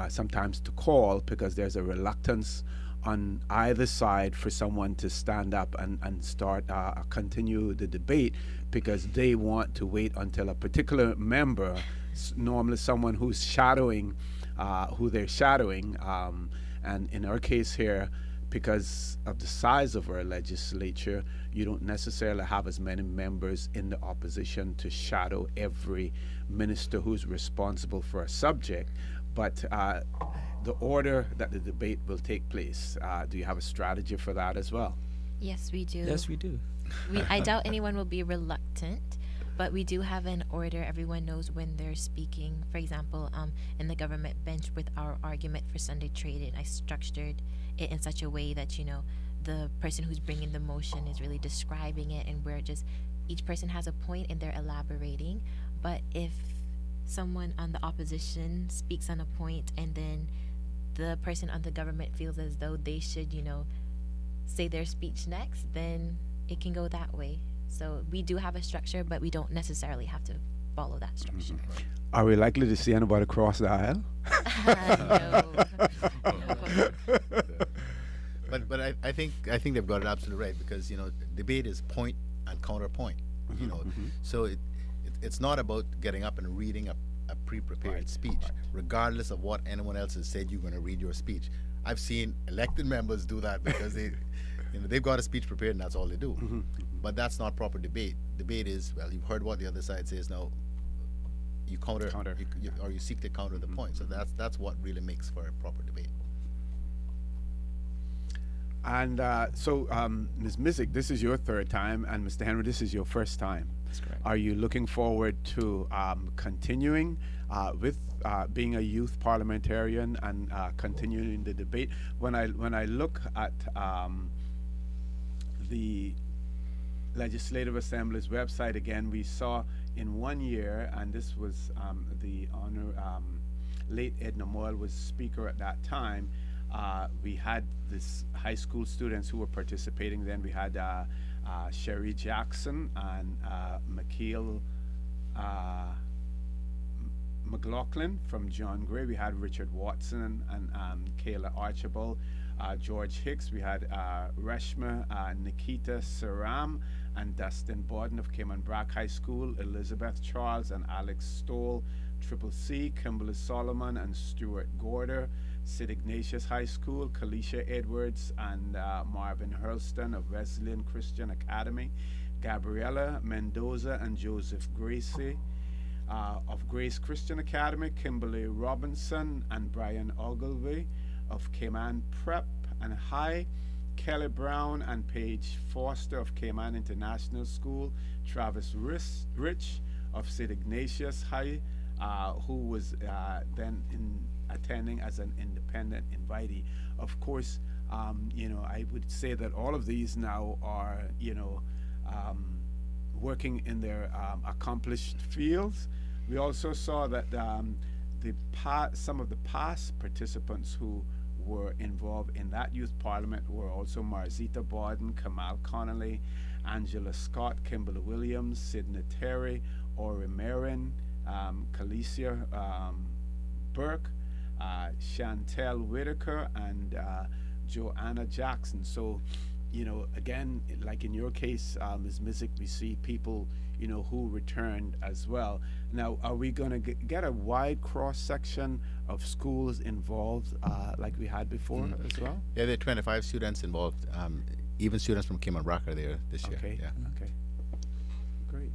Speaker 2: sometimes to call because there's a reluctance on either side for someone to stand up and start continue the debate, because they want to wait until a particular member, normally someone who's shadowing who they're shadowing, and in our case here, because of the size of our legislature, you don't necessarily have as many members in the opposition to shadow every minister who's responsible for a subject. But the order that the debate will take place, do you have a strategy for that as well?
Speaker 4: Yes, we do.
Speaker 5: Yes, we do.
Speaker 4: I doubt anyone will be reluctant, but we do have an order. Everyone knows when they're speaking. For example, in the government bench with our argument for Sunday trading, I structured it in such a way that the person who's bringing the motion is really describing it, and each person has a point and they're elaborating. But if someone on the opposition speaks on a point and then the person on the government feels as though they should, say their speech next, then it can go that way. So we do have a structure, but we don't necessarily have to follow that structure.
Speaker 2: Are we likely to see anybody cross the aisle?
Speaker 4: No.
Speaker 3: But I think they've got it absolutely right, because debate is point and counterpoint. So it's not about getting up and reading a pre-prepared speech, regardless of what anyone else has said. You're going to read your speech. I've seen elected members do that because they've got a speech prepared and that's all they do. But that's not proper debate. Debate is, well, you've heard what the other side says, now you counter. Or you seek to counter the point. So that's what really makes for a proper debate.
Speaker 2: And Ms. Mizik, this is your third time, and Mr. Henry, this is your first time.
Speaker 5: That's correct.
Speaker 2: Are you looking forward to continuing with being a youth parliamentarian and continuing the debate? When I look at the Legislative Assembly's website again, we saw in 1 year, and this was the honor late Edna Moyle was speaker at that time. We had this high school students who were participating then. We had Sherry Jackson and McKeel McLaughlin from John Gray. We had Richard Watson and Kayla Archibald, George Hicks. We had Reshma Nikita Saram and Dustin Borden of Cayman Brack High School, Elizabeth Charles and Alex Stoll, Triple C, Kimberly Solomon and Stuart Gorder, St. Ignatius High School, Kalisha Edwards and Marvin Hurlston of Wesleyan Christian Academy, Gabriela Mendoza and Joseph Gracie of Grace Christian Academy, Kimberly Robinson and Brian Ogilvy of Cayman Prep and High, Kelly Brown and Paige Foster of Cayman International School, Travis Rich of St. Ignatius High, who was then attending as an independent invitee. Of course, I would say that all of these now are, working in their accomplished fields. We also saw that some of the past participants who were involved in that youth parliament were also Marzita Borden, Kamal Connolly, Angela Scott, Kimberly Williams, Sidney Terry, Ori Marin, Kalicia Burke, Chantel Whitaker, and Joanna Jackson. So, again, like in your case, Ms. Mizik, we see people, who returned as well. Now, are we going to get a wide cross-section of schools involved like we had before as well?
Speaker 3: Yeah, there are 25 students involved. Even students from Cayman Brack are there this year.
Speaker 2: Okay,
Speaker 3: Yeah.
Speaker 2: okay. Great.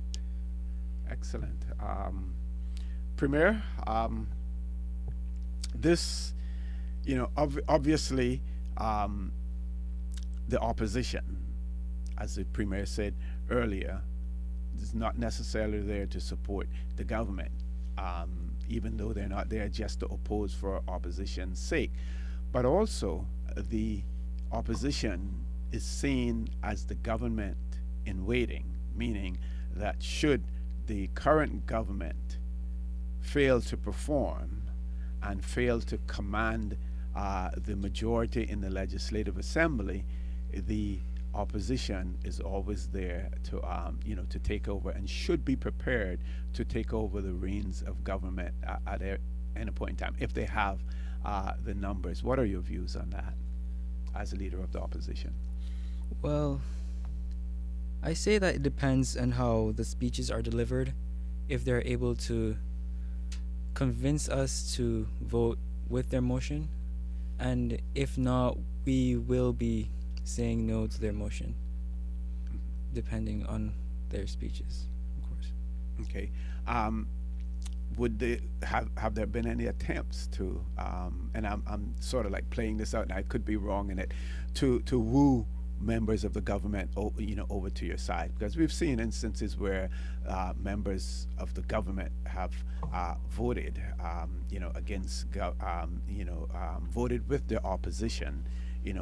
Speaker 2: Excellent. Premier, this, obviously, the opposition, as the Premier said earlier, is not necessarily there to support the government, even though they're not there just to oppose for opposition's sake. But also, the opposition is seen as the government in waiting, meaning that should the current government fail to perform and fail to command the majority in the Legislative Assembly, the opposition is always there to to take over and should be prepared to take over the reins of government at any point in time if they have the numbers. What are your views on that as a leader of the opposition?
Speaker 5: Well, I say that it depends on how the speeches are delivered. If they're able to convince us to vote with their motion, and if not, we will be saying no to their motion, depending on their speeches, of course.
Speaker 2: Okay. Would they have there been any attempts to and I'm sort of like playing this out and I could be wrong in it, to woo members of the government over to your side? Because we've seen instances where members of the government have voted against voted with the opposition,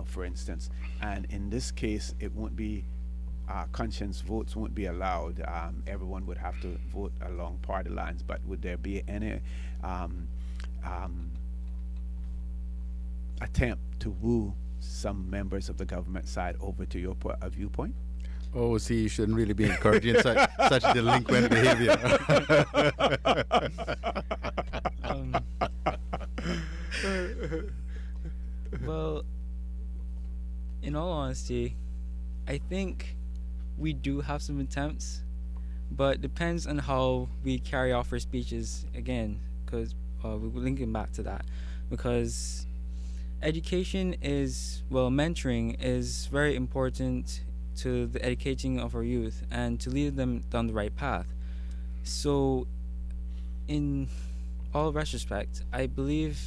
Speaker 2: for instance, and in this case it won't be conscience votes won't be allowed. Everyone would have to vote along party lines. But would there be any attempt to woo some members of the government side over to your viewpoint?
Speaker 3: Oh, see, you shouldn't really be encouraging such delinquent behavior.
Speaker 5: Well, in all honesty, I think we do have some attempts, but depends on how we carry off our speeches again, because we're linking back to that, because education is, mentoring is very important to the educating of our youth and to lead them down the right path. So in all retrospect, I believe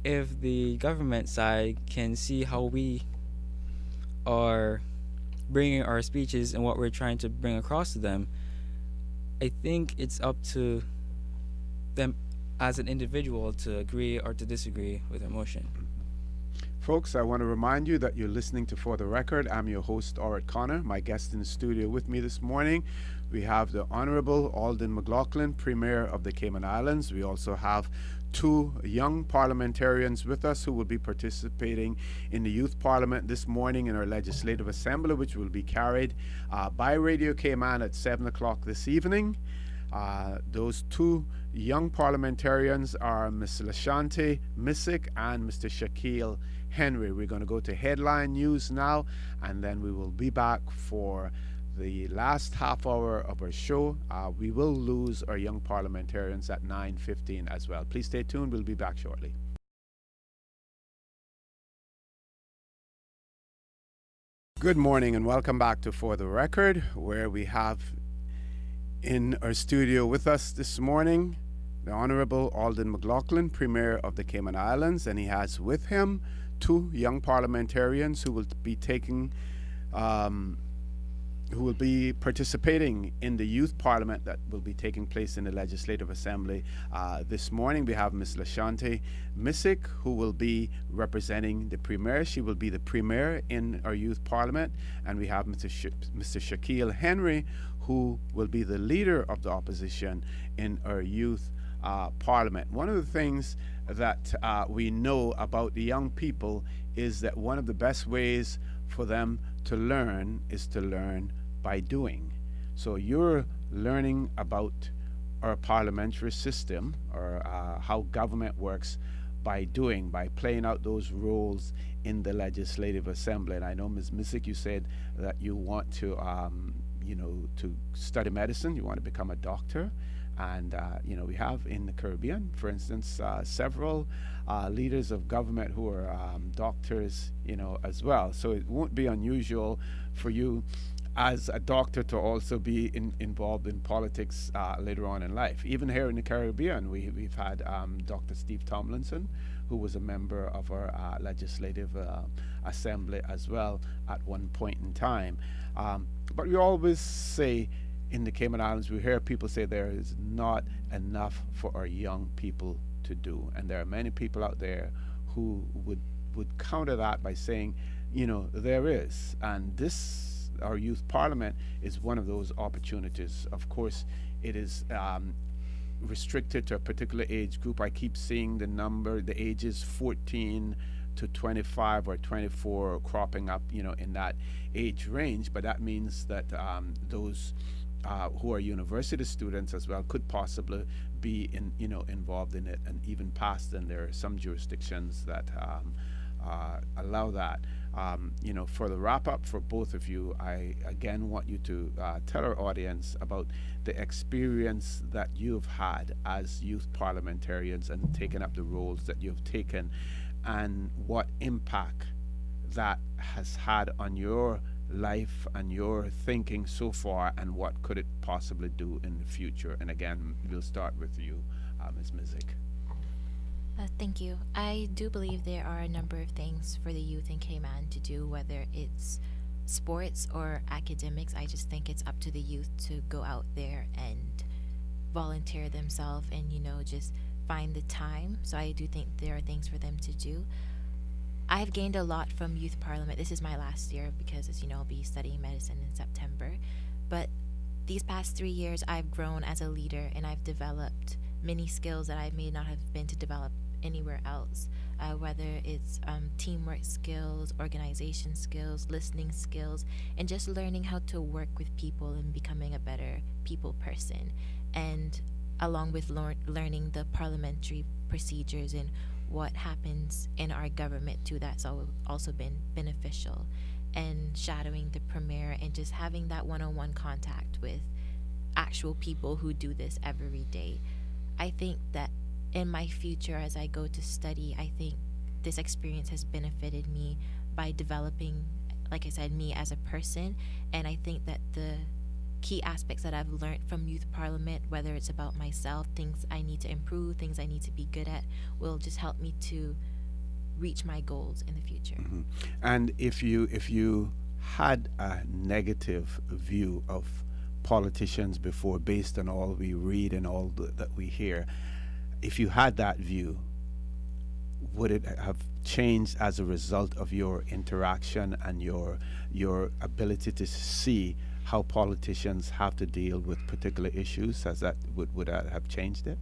Speaker 5: if the government side can see how we are bringing our speeches and what we're trying to bring across to them, I think it's up to them as an individual to agree or to disagree with our motion.
Speaker 2: Folks, I want to remind you that you're listening to For the Record. I'm your host, Orrit Connor. My guest in the studio with me this morning, we have the Honorable Alden McLaughlin, Premier of the Cayman Islands. We also have two young parliamentarians with us who will be participating in the Youth Parliament this morning in our Legislative Assembly, which will be carried by Radio Cayman at 7 o'clock this evening. Those two young parliamentarians are Ms. Lashanti Missick and Mr. Shaquille Henry. We're going to go to headline news now, and then we will be back for the last half hour of our show. We will lose our young parliamentarians at 9:15 as well. Please stay tuned. We'll be back shortly. Good morning and welcome back to For the Record, where we have in our studio with us this morning the Honorable Alden McLaughlin, Premier of the Cayman Islands, and he has with him two young parliamentarians who will be participating in the Youth Parliament that will be taking place in the Legislative Assembly this morning. We have Ms. Lashanti Missick, who will be representing the Premier. She will be the Premier in our Youth Parliament. And we have Mr. Shaquille Henry, who will be the Leader of the Opposition in our Youth Parliament. One of the things that we know about the young people is that one of the best ways for them to learn is to learn by doing. So you're learning about our parliamentary system, or how government works, by playing out those roles in the Legislative Assembly. And I know, Ms. Missick, you said that you want to to study medicine, you want to become a doctor. And, we have in the Caribbean, for instance, several leaders of government who are doctors, as well. So it won't be unusual for you as a doctor to also be involved in politics later on in life. Even here in the Caribbean, we've had Dr. Steve Tomlinson, who was a member of our Legislative Assembly as well at one point in time. But we always say, in the Cayman Islands, we hear people say there is not enough for our young people to do. And there are many people out there who would counter that by saying, there is. And our Youth Parliament is one of those opportunities. Of course, it is restricted to a particular age group. I keep seeing the ages 14 to 25 or 24 cropping up, in that age range. But that means that those who are university students as well could possibly be involved in it and even past. And there are some jurisdictions that allow that. For the wrap up for both of you, I again want you to tell our audience about the experience that you've had as youth parliamentarians and taking up the roles that you've taken, and what impact that has had on your life and your thinking so far, and what could it possibly do in the future. And again, we'll start with you, Ms. Missick.
Speaker 4: Thank you. I do believe there are a number of things for the youth in Cayman to do, whether it's sports or academics. I just think it's up to the youth to go out there and volunteer themselves and, just find the time. So I do think there are things for them to do. I've gained a lot from Youth Parliament. This is my last year because, as you know, I'll be studying medicine in September. But these past 3 years, I've grown as a leader and I've developed many skills that I may not have been to develop anywhere else, whether it's teamwork skills, organization skills, listening skills, and just learning how to work with people and becoming a better people person. And along with learning the parliamentary procedures and what happens in our government too, that's also been beneficial. And shadowing the Premier and just having that one-on-one contact with actual people who do this every day. I think that in my future, as I go to study, I think this experience has benefited me by developing, like I said, me as a person. And I think that the key aspects that I've learned from Youth Parliament, whether it's about myself, things I need to improve, things I need to be good at, will just help me to reach my goals in the future.
Speaker 2: And if you had a negative view of politicians before, based on all we read and all that we hear, if you had that view, would it have changed as a result of your interaction and your ability to see how politicians have to deal with particular issues? Has that would that have changed it?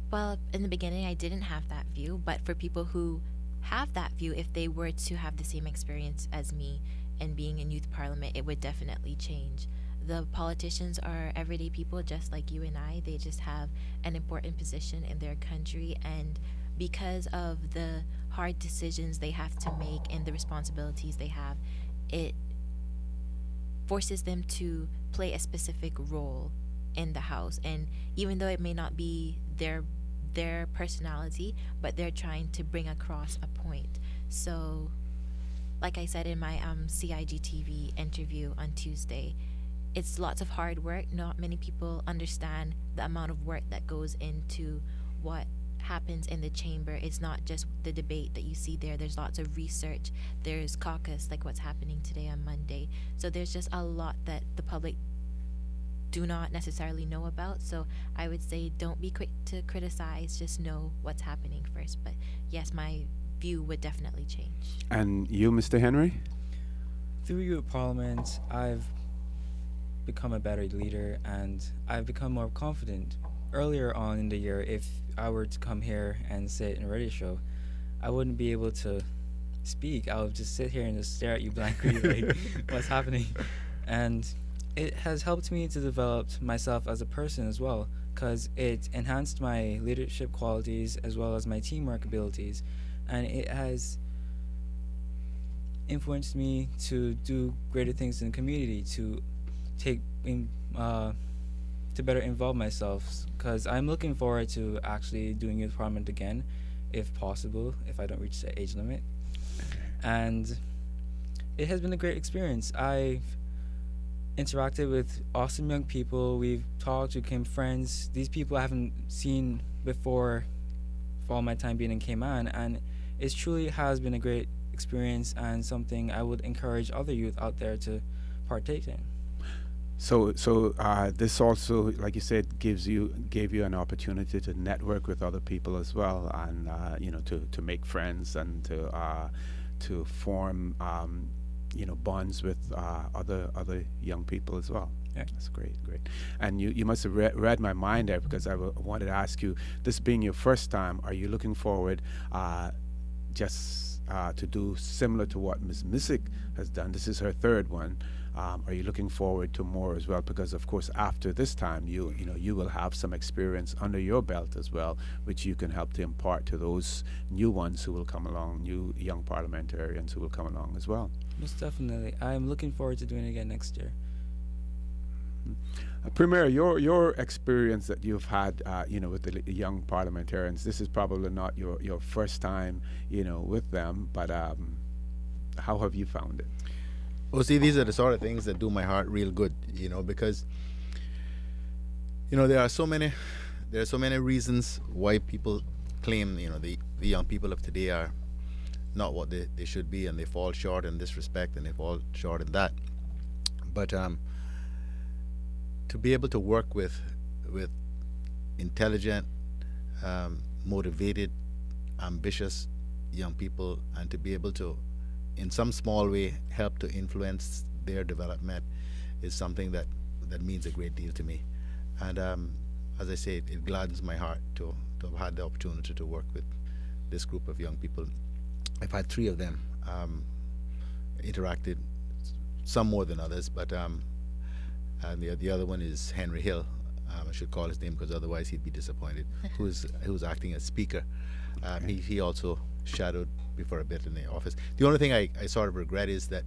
Speaker 4: Well, in the beginning, I didn't have that view, but for people who have that view, if they were to have the same experience as me and being in youth parliament, it would definitely change. The politicians are everyday people just like you and I. They just have an important position in their country, and because of the hard decisions they have to make and the responsibilities they have, it forces them to play a specific role in the house. And even though it may not be their personality, but they're trying to bring across a point. So like I said in my CIGTV interview on Tuesday, it's lots of hard work. Not many people understand the amount of work that goes into what happens in the chamber. It's not just the debate that you see there. There's lots of research. There's caucus, like what's happening today on Monday. So there's just a lot that the public do not necessarily know about. So I would say don't be quick to criticize, just know what's happening first. But yes, my view would definitely change.
Speaker 2: And you, Mr. Henry?
Speaker 5: Through youth parliament, I've become a better leader and I've become more confident. Earlier on in the year, if I were to come here and sit in a radio show, I wouldn't be able to speak. I would just sit here and just stare at you blankly like, what's happening? And it has helped me to develop myself as a person as well, because it enhanced my leadership qualities as well as my teamwork abilities, and it has influenced me to do greater things in the community, to take in to better involve myself, because I'm looking forward to actually doing youth parliament again, if possible, if I don't reach the age limit. And it has been a great experience. I've interacted with awesome young people. We've talked, we became friends. These people I haven't seen before for all my time being in Cayman, and it truly has been a great experience and something I would encourage other youth out there to partake in.
Speaker 2: So this also, like you said, gave you an opportunity to network with other people as well, and to make friends and to form bonds with other young people as well.
Speaker 5: Yeah.
Speaker 2: That's great. And you must have read my mind there, because I wanted to ask you, this being your first time, are you looking forward to do similar to what Ms. Missick has done? This is her third one. Are you looking forward to more as well? Because of course, after this time, you will have some experience under your belt as well, which you can help to impart to those new ones who will come along, new young parliamentarians who will come along as well.
Speaker 5: Most definitely. I'm looking forward to doing it again next year.
Speaker 2: Premier, your experience that you've had, with the young parliamentarians, this is probably not your first time, with them, but how have you found it?
Speaker 3: Well, see, these are the sort of things that do my heart real good, because, there are so many reasons why people claim, the young people of today are not what they should be, and they fall short in this respect and they fall short in that. But to be able to work with intelligent, motivated, ambitious young people, and to be able to, in some small way, help to influence their development is something that means a great deal to me. And as I say, it gladdens my heart to have had the opportunity to work with this group of young people. I've had 3 of them, interacted, some more than others, but and the other one is Henry Hill. I should call his name because otherwise he'd be disappointed. who's acting as speaker. He also shadowed me for a bit in the office. The only thing I sort of regret is that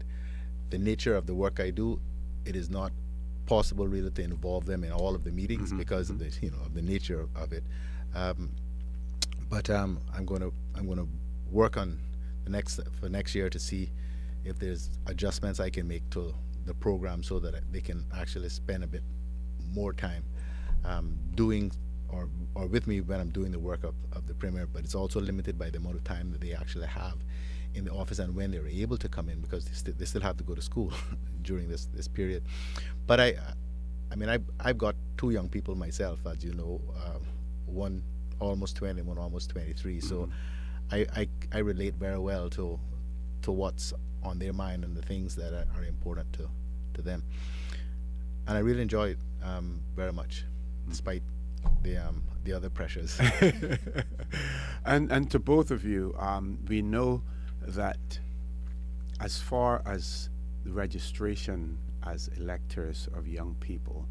Speaker 3: the nature of the work I do, it is not possible really to involve them in all of the meetings because of the of the nature of it. But I'm going to work on for next year to see if there's adjustments I can make to the program so that they can actually spend a bit more time doing or with me when I'm doing the work of the premier, but it's also limited by the amount of time that they actually have in the office and when they're able to come in, because they still have to go to school during this period. But I mean, I've got two young people myself, as you know, one almost 20, one almost 23. So I relate very well to what's on their mind and the things that are important to them. And I really enjoy it very much, despite the other pressures.
Speaker 2: And to both of you, we know that as far as the registration as electors of young people,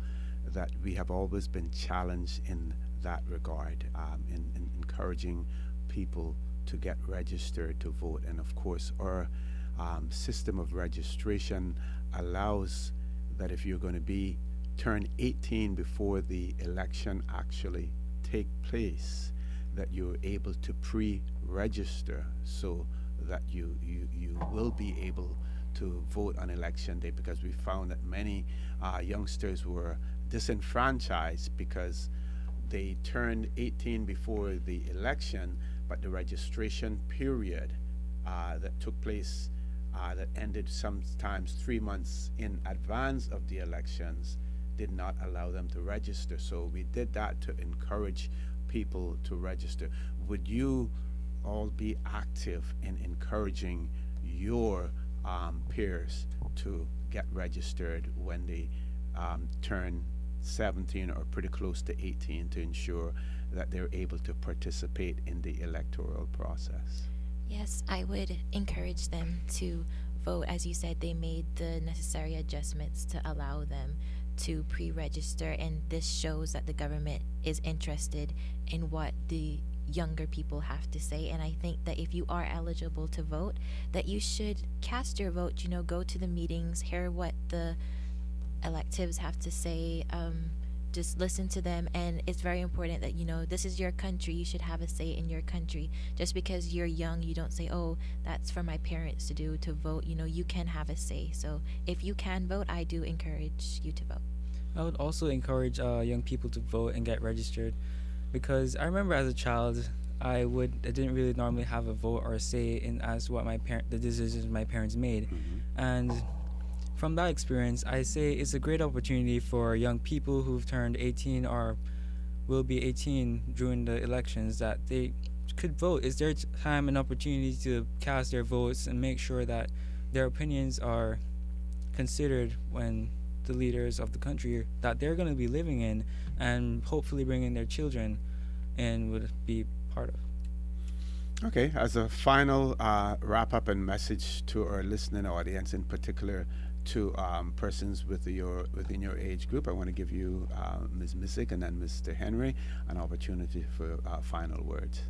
Speaker 2: that we have always been challenged in that regard, in encouraging people to get registered to vote. And of course, our system of registration allows that if you're going to turn 18 before the election actually take place, that you're able to pre-register so that you will be able to vote on election day, because we found that many youngsters were disenfranchised because they turned 18 before the election, but the registration period that took place that ended sometimes 3 months in advance of the elections did not allow them to register. So we did that to encourage people to register. Would you all be active in encouraging your peers to get registered when they turn 17 or pretty close to 18, to ensure that they're able to participate in the electoral process?
Speaker 4: Yes, I would encourage them to vote. As you said, they made the necessary adjustments to allow them to pre-register, and this shows that the government is interested in what the younger people have to say. And I think that if you are eligible to vote, that you should cast your vote, go to the meetings, hear what the electives have to say, just listen to them. And it's very important that this is your country, you should have a say in your country. Just because you're young, you don't say, oh, that's for my parents to do, to vote. You can have a say. So if you can vote, I do encourage you to vote.
Speaker 5: I would also encourage young people to vote and get registered, because I remember as a child, I didn't really normally have a vote or a say in as what the decisions my parents made. And from that experience, I say it's a great opportunity for young people who've turned 18 or will be 18 during the elections, that they could vote. It's their time and opportunity to cast their votes and make sure that their opinions are considered when the leaders of the country that they're going to be living in and hopefully bringing their children in would be part of.
Speaker 2: Okay, as a final wrap-up and message to our listening audience, in particular to persons within your age group, I want to give you, Ms. Missick and then Mr. Henry, an opportunity for final words.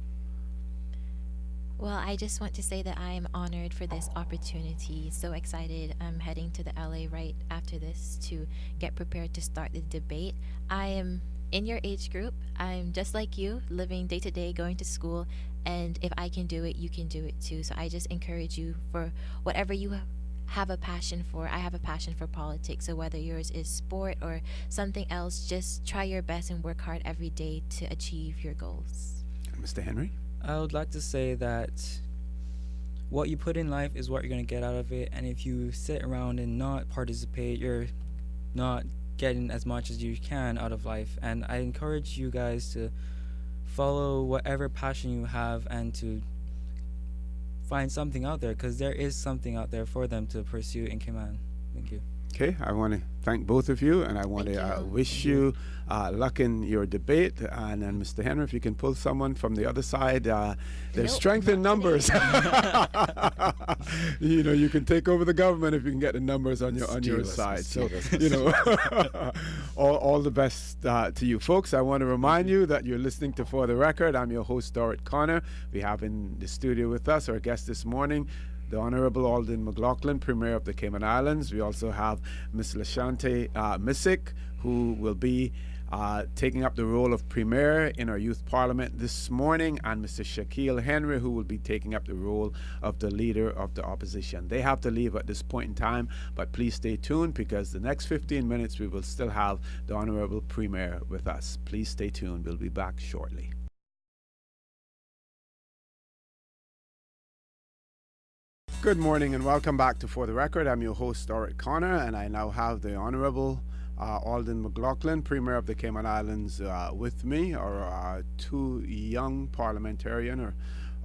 Speaker 4: Well, I just want to say that I am honored for this opportunity. So excited. I'm heading to the LA right after this to get prepared to start the debate. I am in your age group. I'm just like you, living day to day, going to school. And if I can do it, you can do it too. So I just encourage you, for whatever you have a passion for. I have a passion for politics. So whether yours is sport or something else, just try your best and work hard every day to achieve your goals.
Speaker 2: Mr. Henry?
Speaker 5: I would like to say that what you put in life is what you're going to get out of it. And if you sit around and not participate, you're not getting as much as you can out of life. And I encourage you guys to follow whatever passion you have and to find something out there, because there is something out there for them to pursue in Cayman. Thank you.
Speaker 2: Okay, I want to thank both of you, and I want to wish you luck in your debate. And then, Mr. Henry, if you can pull someone from the other side, there's strength in numbers. You can take over the government if you can get the numbers on your side. So, all the best to you, folks. I want to remind you that you're listening to For the Record. I'm your host, Dorrit Connor. We have in the studio with us our guest this morning, the Honorable Alden McLaughlin, Premier of the Cayman Islands. We also have Ms. Lashante Missick, who will be taking up the role of Premier in our Youth Parliament this morning, and Mr. Shaquille Henry, who will be taking up the role of the Leader of the Opposition. They have to leave at this point in time, but please stay tuned, because the next 15 minutes we will still have the Honourable Premier with us. Please stay tuned. We'll be back shortly. Good morning and welcome back to For the Record. I'm your host, Dorrit Connor, and I now have the Honourable Alden McLaughlin, Premier of the Cayman Islands, with me. Our two young parliamentarians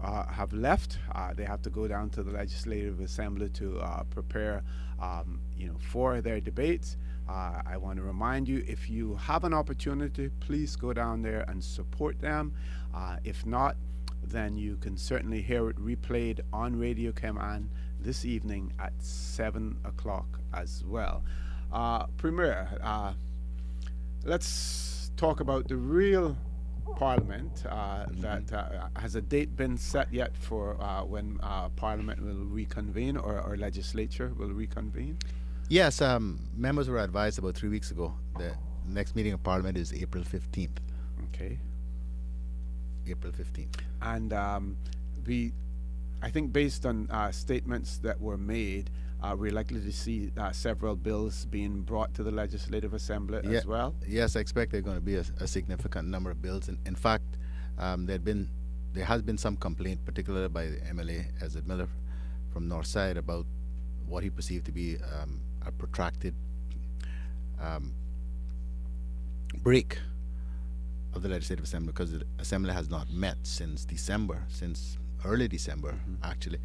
Speaker 2: have left. They have to go down to the Legislative Assembly to prepare for their debates. I want to remind you, if you have an opportunity, please go down there and support them. If not, then you can certainly hear it replayed on Radio Cayman this evening at 7 o'clock as well. Premier, let's talk about the real Parliament. Has a date been set yet for when Parliament will reconvene, or legislature will reconvene?
Speaker 3: Yes, members were advised about 3 weeks ago. The next meeting of Parliament is April 15th.
Speaker 2: Okay.
Speaker 3: April 15th.
Speaker 2: And I think based on statements that were made, we're likely to see several bills being brought to the Legislative Assembly as well.
Speaker 3: Yes, I expect there are going to be a significant number of bills. In fact, there has been some complaint, particularly by the MLA, Ezra Miller, from Northside, about what he perceived to be a protracted break of the Legislative Assembly, because the Assembly has not met since early December, actually.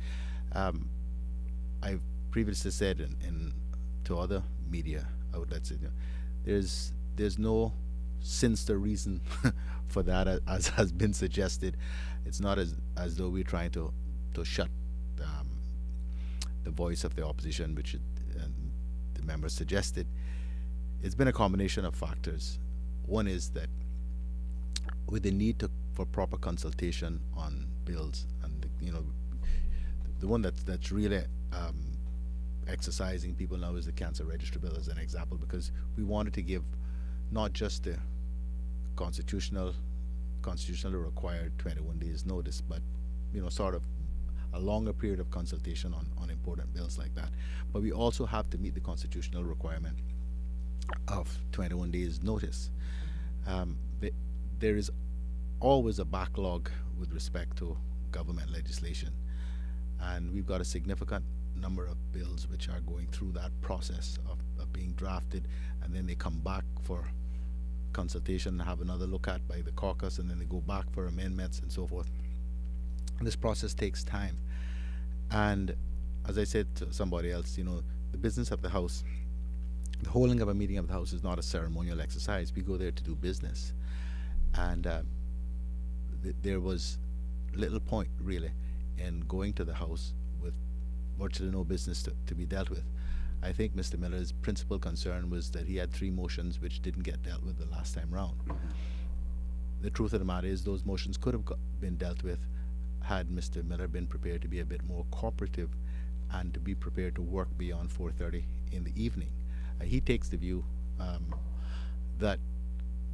Speaker 3: I've previously said to other media outlets, there's no sinister reason for that, as has been suggested. It's not as though we're trying to shut the voice of the opposition, which the members suggested. It's been a combination of factors. One is that with the need for proper consultation on bills, and the one that's really exercising people now is the cancer registry bill, as an example, because we wanted to give not just the constitutionally required 21 days notice, but sort of a longer period of consultation on important bills like that. But we also have to meet the constitutional requirement of 21 days notice. There is always a backlog with respect to government legislation, and we've got a significant number of bills which are going through that process of being drafted, and then they come back for consultation and have another look at by the caucus, and then they go back for amendments and so forth. And this process takes time, and as I said to somebody else, the business of the House, the holding of a meeting of the House, is not a ceremonial exercise. We go there to do business, and there was little point really in going to the House with virtually no business to be dealt with. I think Mr. Miller's principal concern was that he had 3 motions which didn't get dealt with the last time round. The truth of the matter is those motions could have been dealt with had Mr. Miller been prepared to be a bit more cooperative and to be prepared to work beyond 4:30 in the evening. He takes the view that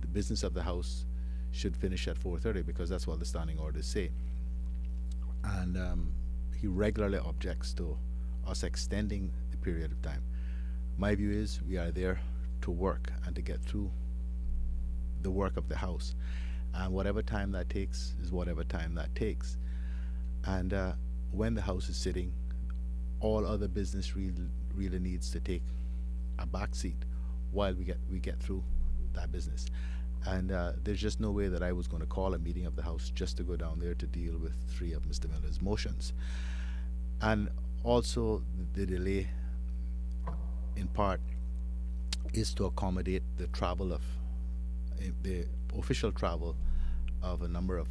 Speaker 3: the business of the House should finish at 4:30 because that's what the standing orders say. And he regularly objects to us extending the period of time. My view is we are there to work and to get through the work of the House. And whatever time that takes is whatever time that takes. And when the House is sitting, all other business really needs to take a back seat while we get through that business. And there's just no way that I was going to call a meeting of the House just to go down there to deal with 3 of Mr. Miller's motions. And also the delay, in part, is to accommodate the travel of the official travel of a number of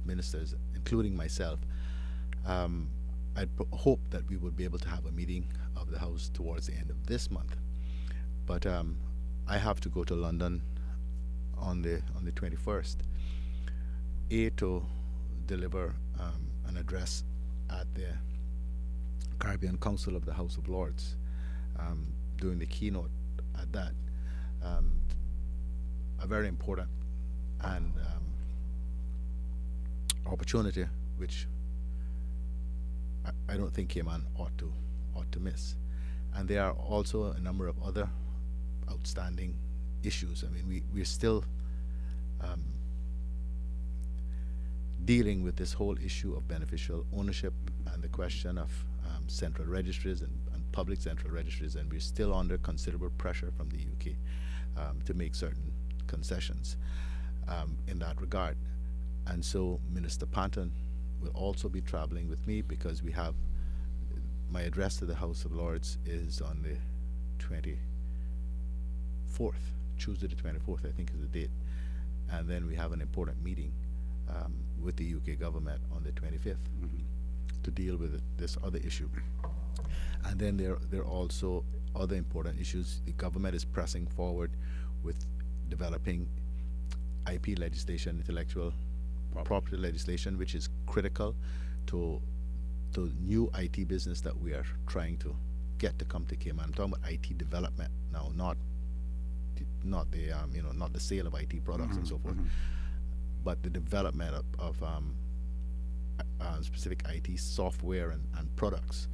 Speaker 3: ministers, including myself. I'd hope that we would be able to have a meeting of the House towards the end of this month. But I have to go to London on the 21st, to deliver an address at the Caribbean Council of the House of Lords, doing the keynote at that. a very important and opportunity which I don't think Cayman ought to miss. And there are also a number of other outstanding issues. I mean, we're still dealing with this whole issue of beneficial ownership and the question of central registries and public central registries, and we're still under considerable pressure from the UK to make certain concessions in that regard. And so Minister Panton will also be traveling with me, because we have my address to the House of Lords is on the 24th, Tuesday the 24th, I think is the date. And then we have an important meeting with the UK government on the 25th to deal with this other issue. And then there are also other important issues. The government is pressing forward with developing IP legislation, intellectual property legislation, which is critical to new IT business that we are trying to get to come to Cayman. I'm talking about IT development now, not the sale of IT products and so forth, but the development of specific IT software and products,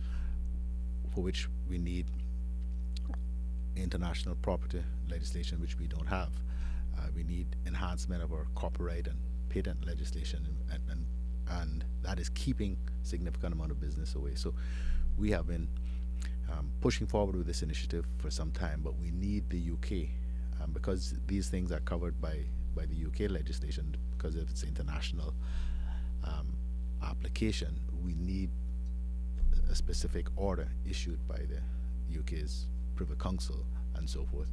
Speaker 3: for which we need international property legislation, which we don't have. We need enhancement of our copyright and patent legislation, and that is keeping significant amount of business away. So we have been pushing forward with this initiative for some time, but we need the UK because these things are covered by the UK legislation because of its international application. We need a specific order issued by the UK's Privy Council and so forth,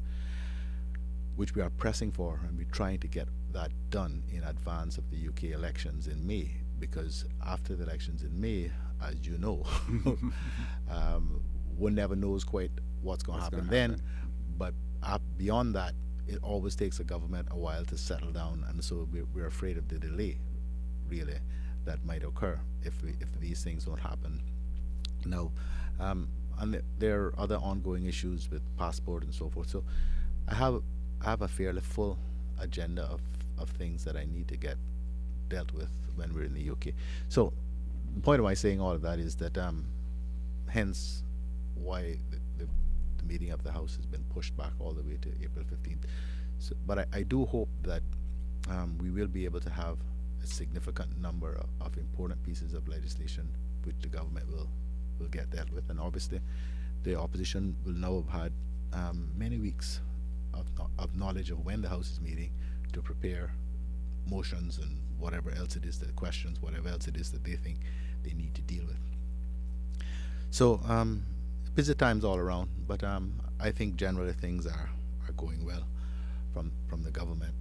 Speaker 3: which we are pressing for, and we're trying to get that done in advance of the UK elections in May, because after the elections in May, as you know, one never knows quite what's going to happen then. But beyond that, it always takes a government a while to settle down, and so we're afraid of the delay, really, that might occur if these things don't happen now. And there are other ongoing issues with passport and so forth. So I have a fairly full agenda of things that I need to get dealt with when we're in the UK. So the point of my saying all of that is that hence why the meeting of the House has been pushed back all the way to April 15th. So, but I do hope that we will be able to have a significant number of important pieces of legislation which the government will get dealt with. And obviously the opposition will now have had many weeks of knowledge of when the House is meeting to prepare motions and whatever else it is, the questions, whatever else it is that they think they need to deal with. So busy times all around, but I think generally things are going well from the government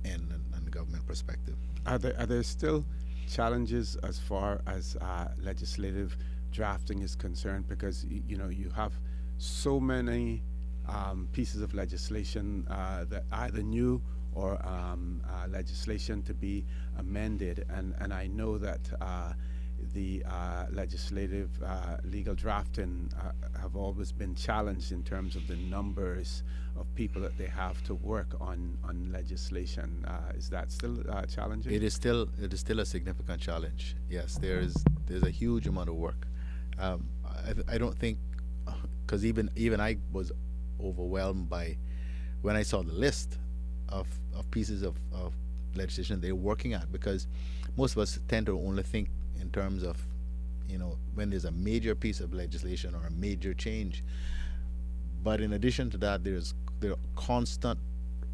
Speaker 3: and the government perspective.
Speaker 2: Are there still challenges as far as legislative drafting is concerned? Because you have so many pieces of legislation that either new or legislation to be amended, and I know that the legislative legal drafting have always been challenged in terms of the numbers of people that they have to work on legislation. Is that still challenging?
Speaker 3: It is still a significant challenge. Yes, there's a huge amount of work. I don't think, because even I was overwhelmed by when I saw the list of pieces of legislation they're working at, because most of us tend to only think in terms of when there's a major piece of legislation or a major change. But in addition to that, there are constant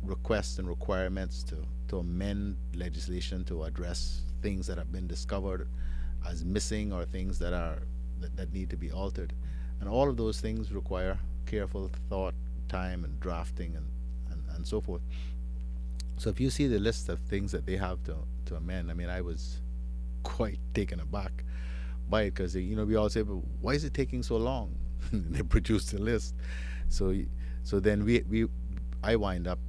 Speaker 3: requests and requirements to amend legislation to address things that have been discovered as missing or things that need to be altered, and all of those things require careful thought, time, and drafting and so forth. So if you see the list of things that they have to amend, I mean, I was quite taken aback by it, because we all say, but why is it taking so long? They produced the list. So then I wind up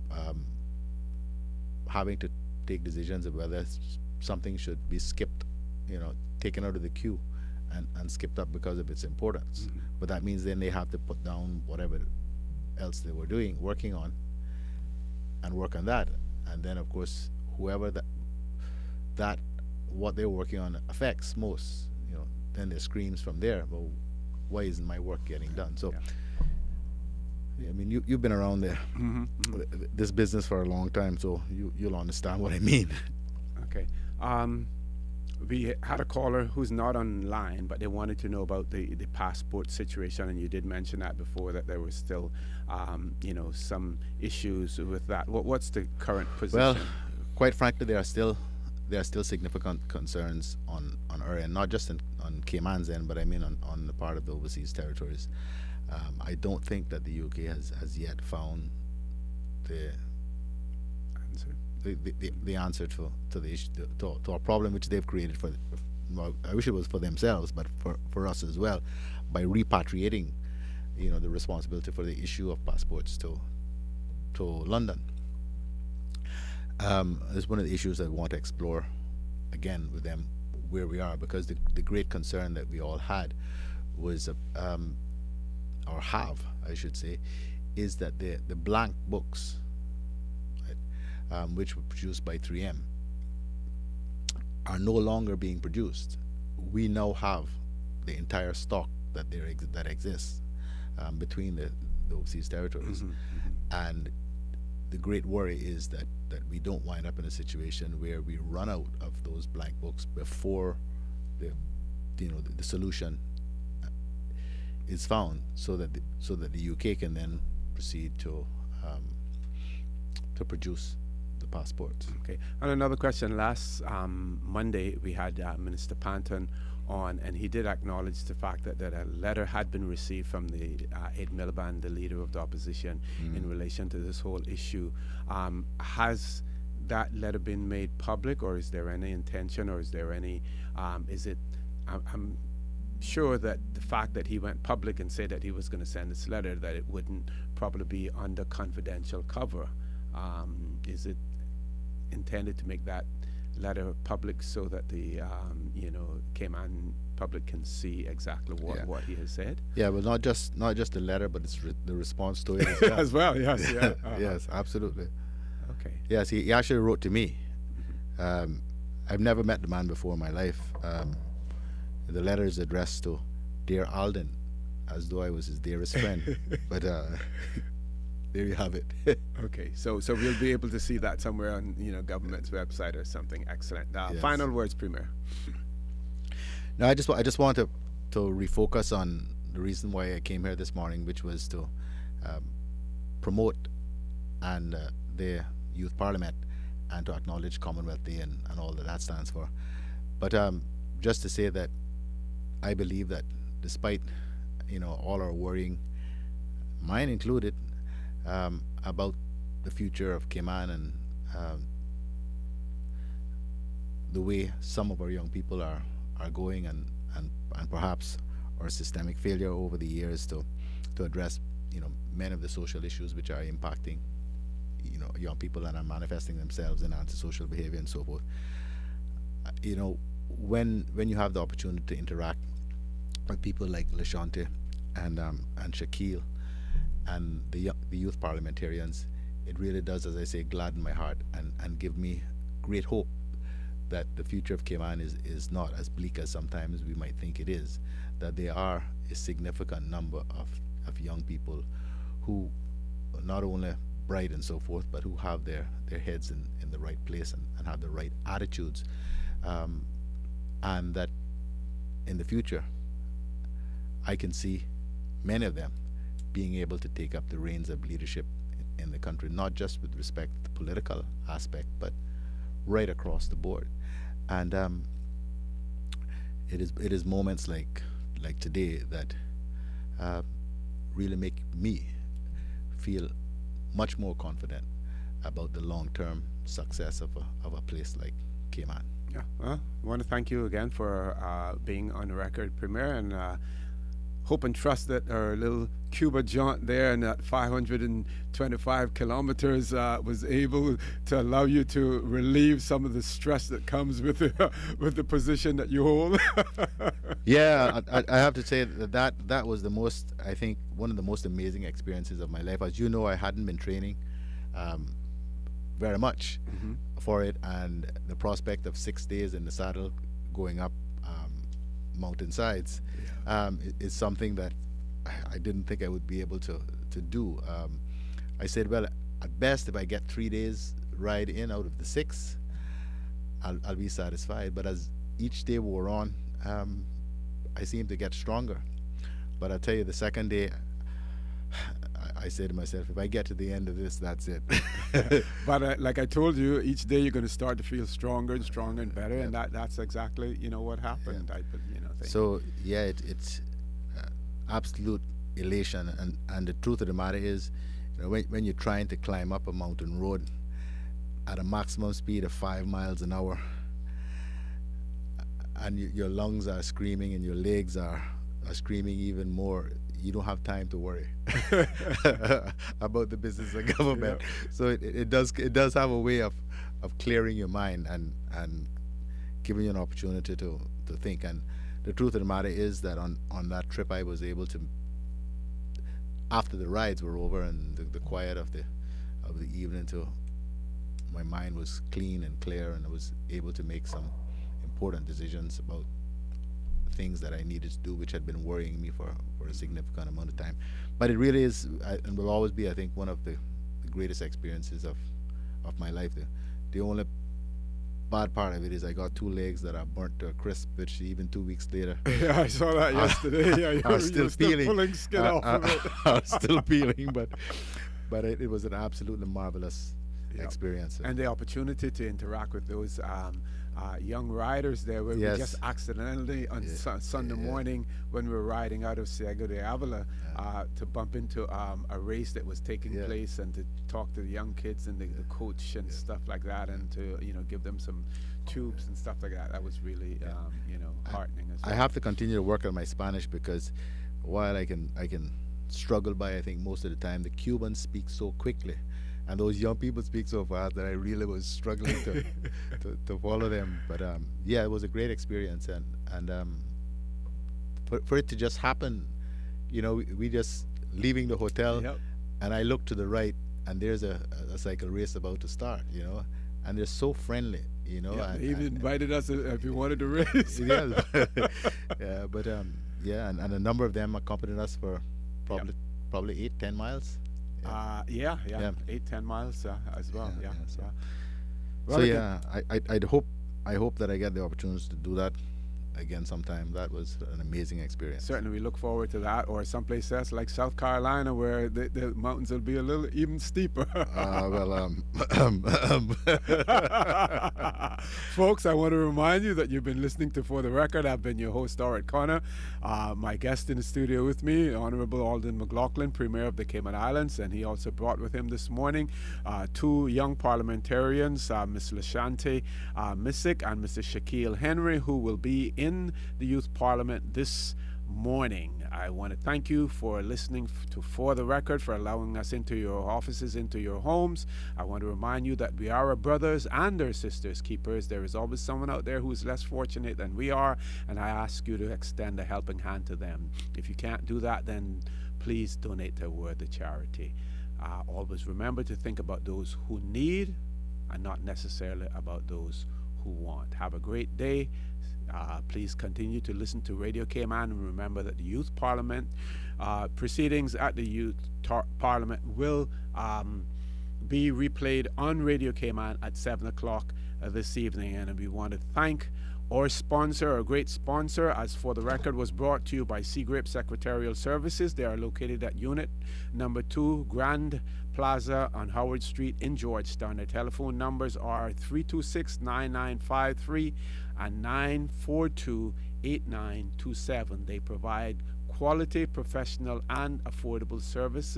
Speaker 3: having to take decisions of whether something should be skipped, taken out of the queue and skipped up because of its importance. But that means then they have to put down whatever else they were working on, work on that. And then of course whoever that what they're working on affects most, then there screams from there, well, why isn't my work getting done? So I mean, you've been around this business for a long time, so you'll understand what I mean.
Speaker 2: Okay. We had a caller who's not online, but they wanted to know about the passport situation, and you did mention that before, that there was still, some issues with that. What's the current position?
Speaker 3: Well, quite frankly, there are still significant concerns on our end, not just on Cayman's end, but I mean on the part of the overseas territories. I don't think that the UK has yet found the answer to the issue, to a problem which they've created well, I wish it was for themselves, but for us as well, by repatriating, the responsibility for the issue of passports to London. It's one of the issues that we want to explore again with them, where we are, because the great concern that we all had was, or have, I should say, is that the blank books, right, which were produced by 3M, are no longer being produced. We now have the entire stock that exists between the overseas territories, and the great worry is that we don't wind up in a situation where we run out of those blank books before the solution is found, so that the UK can then proceed to produce the passports.
Speaker 2: Okay. And another question. Last Monday we had Minister Panton on, and he did acknowledge the fact that a letter had been received from the Ed Miliband, the leader of the opposition, in relation to this whole issue. Has that letter been made public, or is there any intention, or is there any? I'm sure that the fact that he went public and said that he was going to send this letter, that it wouldn't probably be under confidential cover. Is it intended to make that letter public so that the Cayman public can see exactly what he has said?
Speaker 3: Yeah, well, not just the letter, but it's the response to it as well.
Speaker 2: As well, yes, yeah.
Speaker 3: Yes, absolutely.
Speaker 2: Okay.
Speaker 3: Yes, he actually wrote to me. I've never met the man before in my life. The letter is addressed to Dear Alden, as though I was his dearest friend. But there you have it.
Speaker 2: Okay, so we'll be able to see that somewhere on government's website or something. Excellent.
Speaker 3: Yes.
Speaker 2: Final words, Premier.
Speaker 3: No, I just want to refocus on the reason why I came here this morning, which was to promote and the Youth Parliament, and to acknowledge Commonwealth Day and all that stands for. But just to say that I believe that despite all our worrying, mine included, about the future of Cayman and the way some of our young people are going, and perhaps our systemic failure over the years to address many of the social issues which are impacting young people and are manifesting themselves in antisocial behavior and so forth. When you have the opportunity to interact with people like Lashante and Shaquille and the youth parliamentarians, it really does, as I say, gladden my heart and give me great hope that the future of Cayman is not as bleak as sometimes we might think it is, that there are a significant number of young people who are not only bright and so forth, but who have their heads in the right place and have the right attitudes, and that in the future I can see many of them being able to take up the reins of leadership in the country, not just with respect to the political aspect, but right across the board. And it is moments like today that really make me feel much more confident about the long-term success of a place like Cayman.
Speaker 2: Yeah, well, I want to thank you again for being on the record, Premier, and hope and trust that our little Cuba jaunt there and that 525 kilometers was able to allow you to relieve some of the stress that comes with the position that you hold.
Speaker 3: Yeah, I have to say that was the most, I think, one of the most amazing experiences of my life. As you know, I hadn't been training very much for it, and the prospect of 6 days in the saddle going up mountainsides is something that I didn't think I would be able to do. I said, well, at best, if I get 3 days ride in out of the 6, I'll be satisfied. But as each day wore on, I seemed to get stronger. But I tell you, the second day, I said to myself, if I get to the end of this, that's it.
Speaker 2: But like I told you, each day you're going to start to feel stronger and stronger and better, and that's exactly what happened. I think.
Speaker 3: So yeah, it's absolute elation, and the truth of the matter is, when you're trying to climb up a mountain road at a maximum speed of 5 miles an hour, and your lungs are screaming and your legs are screaming even more, you don't have time to worry about the business of government. So it does have a way of clearing your mind and giving you an opportunity to think. And the truth of the matter is that on that trip, I was able to, after the rides were over and the quiet of the evening, my mind was clean and clear, and I was able to make some important decisions about things that I needed to do, which had been worrying me for a significant amount of time. But it really is, and will always be, I think, one of the greatest experiences of my life. The only bad part of it is I got 2 legs that are burnt to a crisp, which even 2 weeks later.
Speaker 2: Yeah, I saw that yesterday. Yeah,
Speaker 3: you're still peeling.
Speaker 2: Pulling skin off of it.
Speaker 3: I was still peeling, but it was an absolutely marvelous experience.
Speaker 2: And the opportunity to interact with those young riders there, where we just accidentally on Sunday morning when we were riding out of Ciego de Avila to bump into a race that was taking place, and to talk to the young kids and the coach and stuff like that, and to give them some tubes and stuff like that. That was really heartening as well.
Speaker 3: I have to continue to work on my Spanish, because while I can struggle by, I think most of the time, the Cubans speak so quickly, and those young people speak so fast that I really was struggling to follow them. But it was a great experience, and for it to just happen, we just leaving the hotel, and I look to the right, and there's a cycle race about to start, and they're so friendly,
Speaker 2: They even invited us if we wanted to race.
Speaker 3: And a number of them accompanied us for probably 8-10 miles.
Speaker 2: 8-10 miles as well.
Speaker 3: I hope that I get the opportunity to do that again sometime. That was an amazing experience.
Speaker 2: Certainly, we look forward to that, or someplace else like South Carolina, where the mountains will be a little even steeper. Folks, I want to remind you that you've been listening to For the Record. I've been your host, Dorrit Connor. My guest in the studio with me, Honorable Alden McLaughlin, Premier of the Cayman Islands, and he also brought with him this morning 2 young parliamentarians, Ms. Lashante Missick and Mr. Shaquille Henry, who will be in the Youth Parliament this morning. I want to thank you for listening to For the Record, for allowing us into your offices, into your homes. I want to remind you that we are our brothers and our sisters keepers. There is always someone out there who's less fortunate than we are, and I ask you to extend a helping hand to them. If you can't do that, then please donate to a worthy charity. Always remember to think about those who need and not necessarily about those who want. Have a great day. Please continue to listen to Radio Cayman, and remember that the Youth Parliament proceedings at the Youth Parliament will be replayed on Radio Cayman at 7 o'clock this evening. And we want to thank our sponsor, our great sponsor, as For the Record was brought to you by Seagrape Secretarial Services. They are located at Unit Number 2, Grand Plaza on Howard Street in Georgetown. Their telephone numbers are 326-9953 and 942-8927. They provide quality, professional, and affordable service,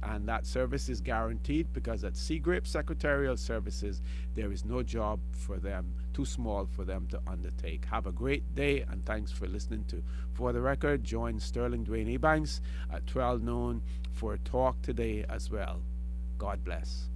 Speaker 2: and that service is guaranteed, because at Seagrape Secretarial Services, there is no job for them too small for them to undertake. Have a great day, and thanks for listening to For the Record. Join Sterling Dwayne Ebanks at 12 noon for a talk today as well. God bless.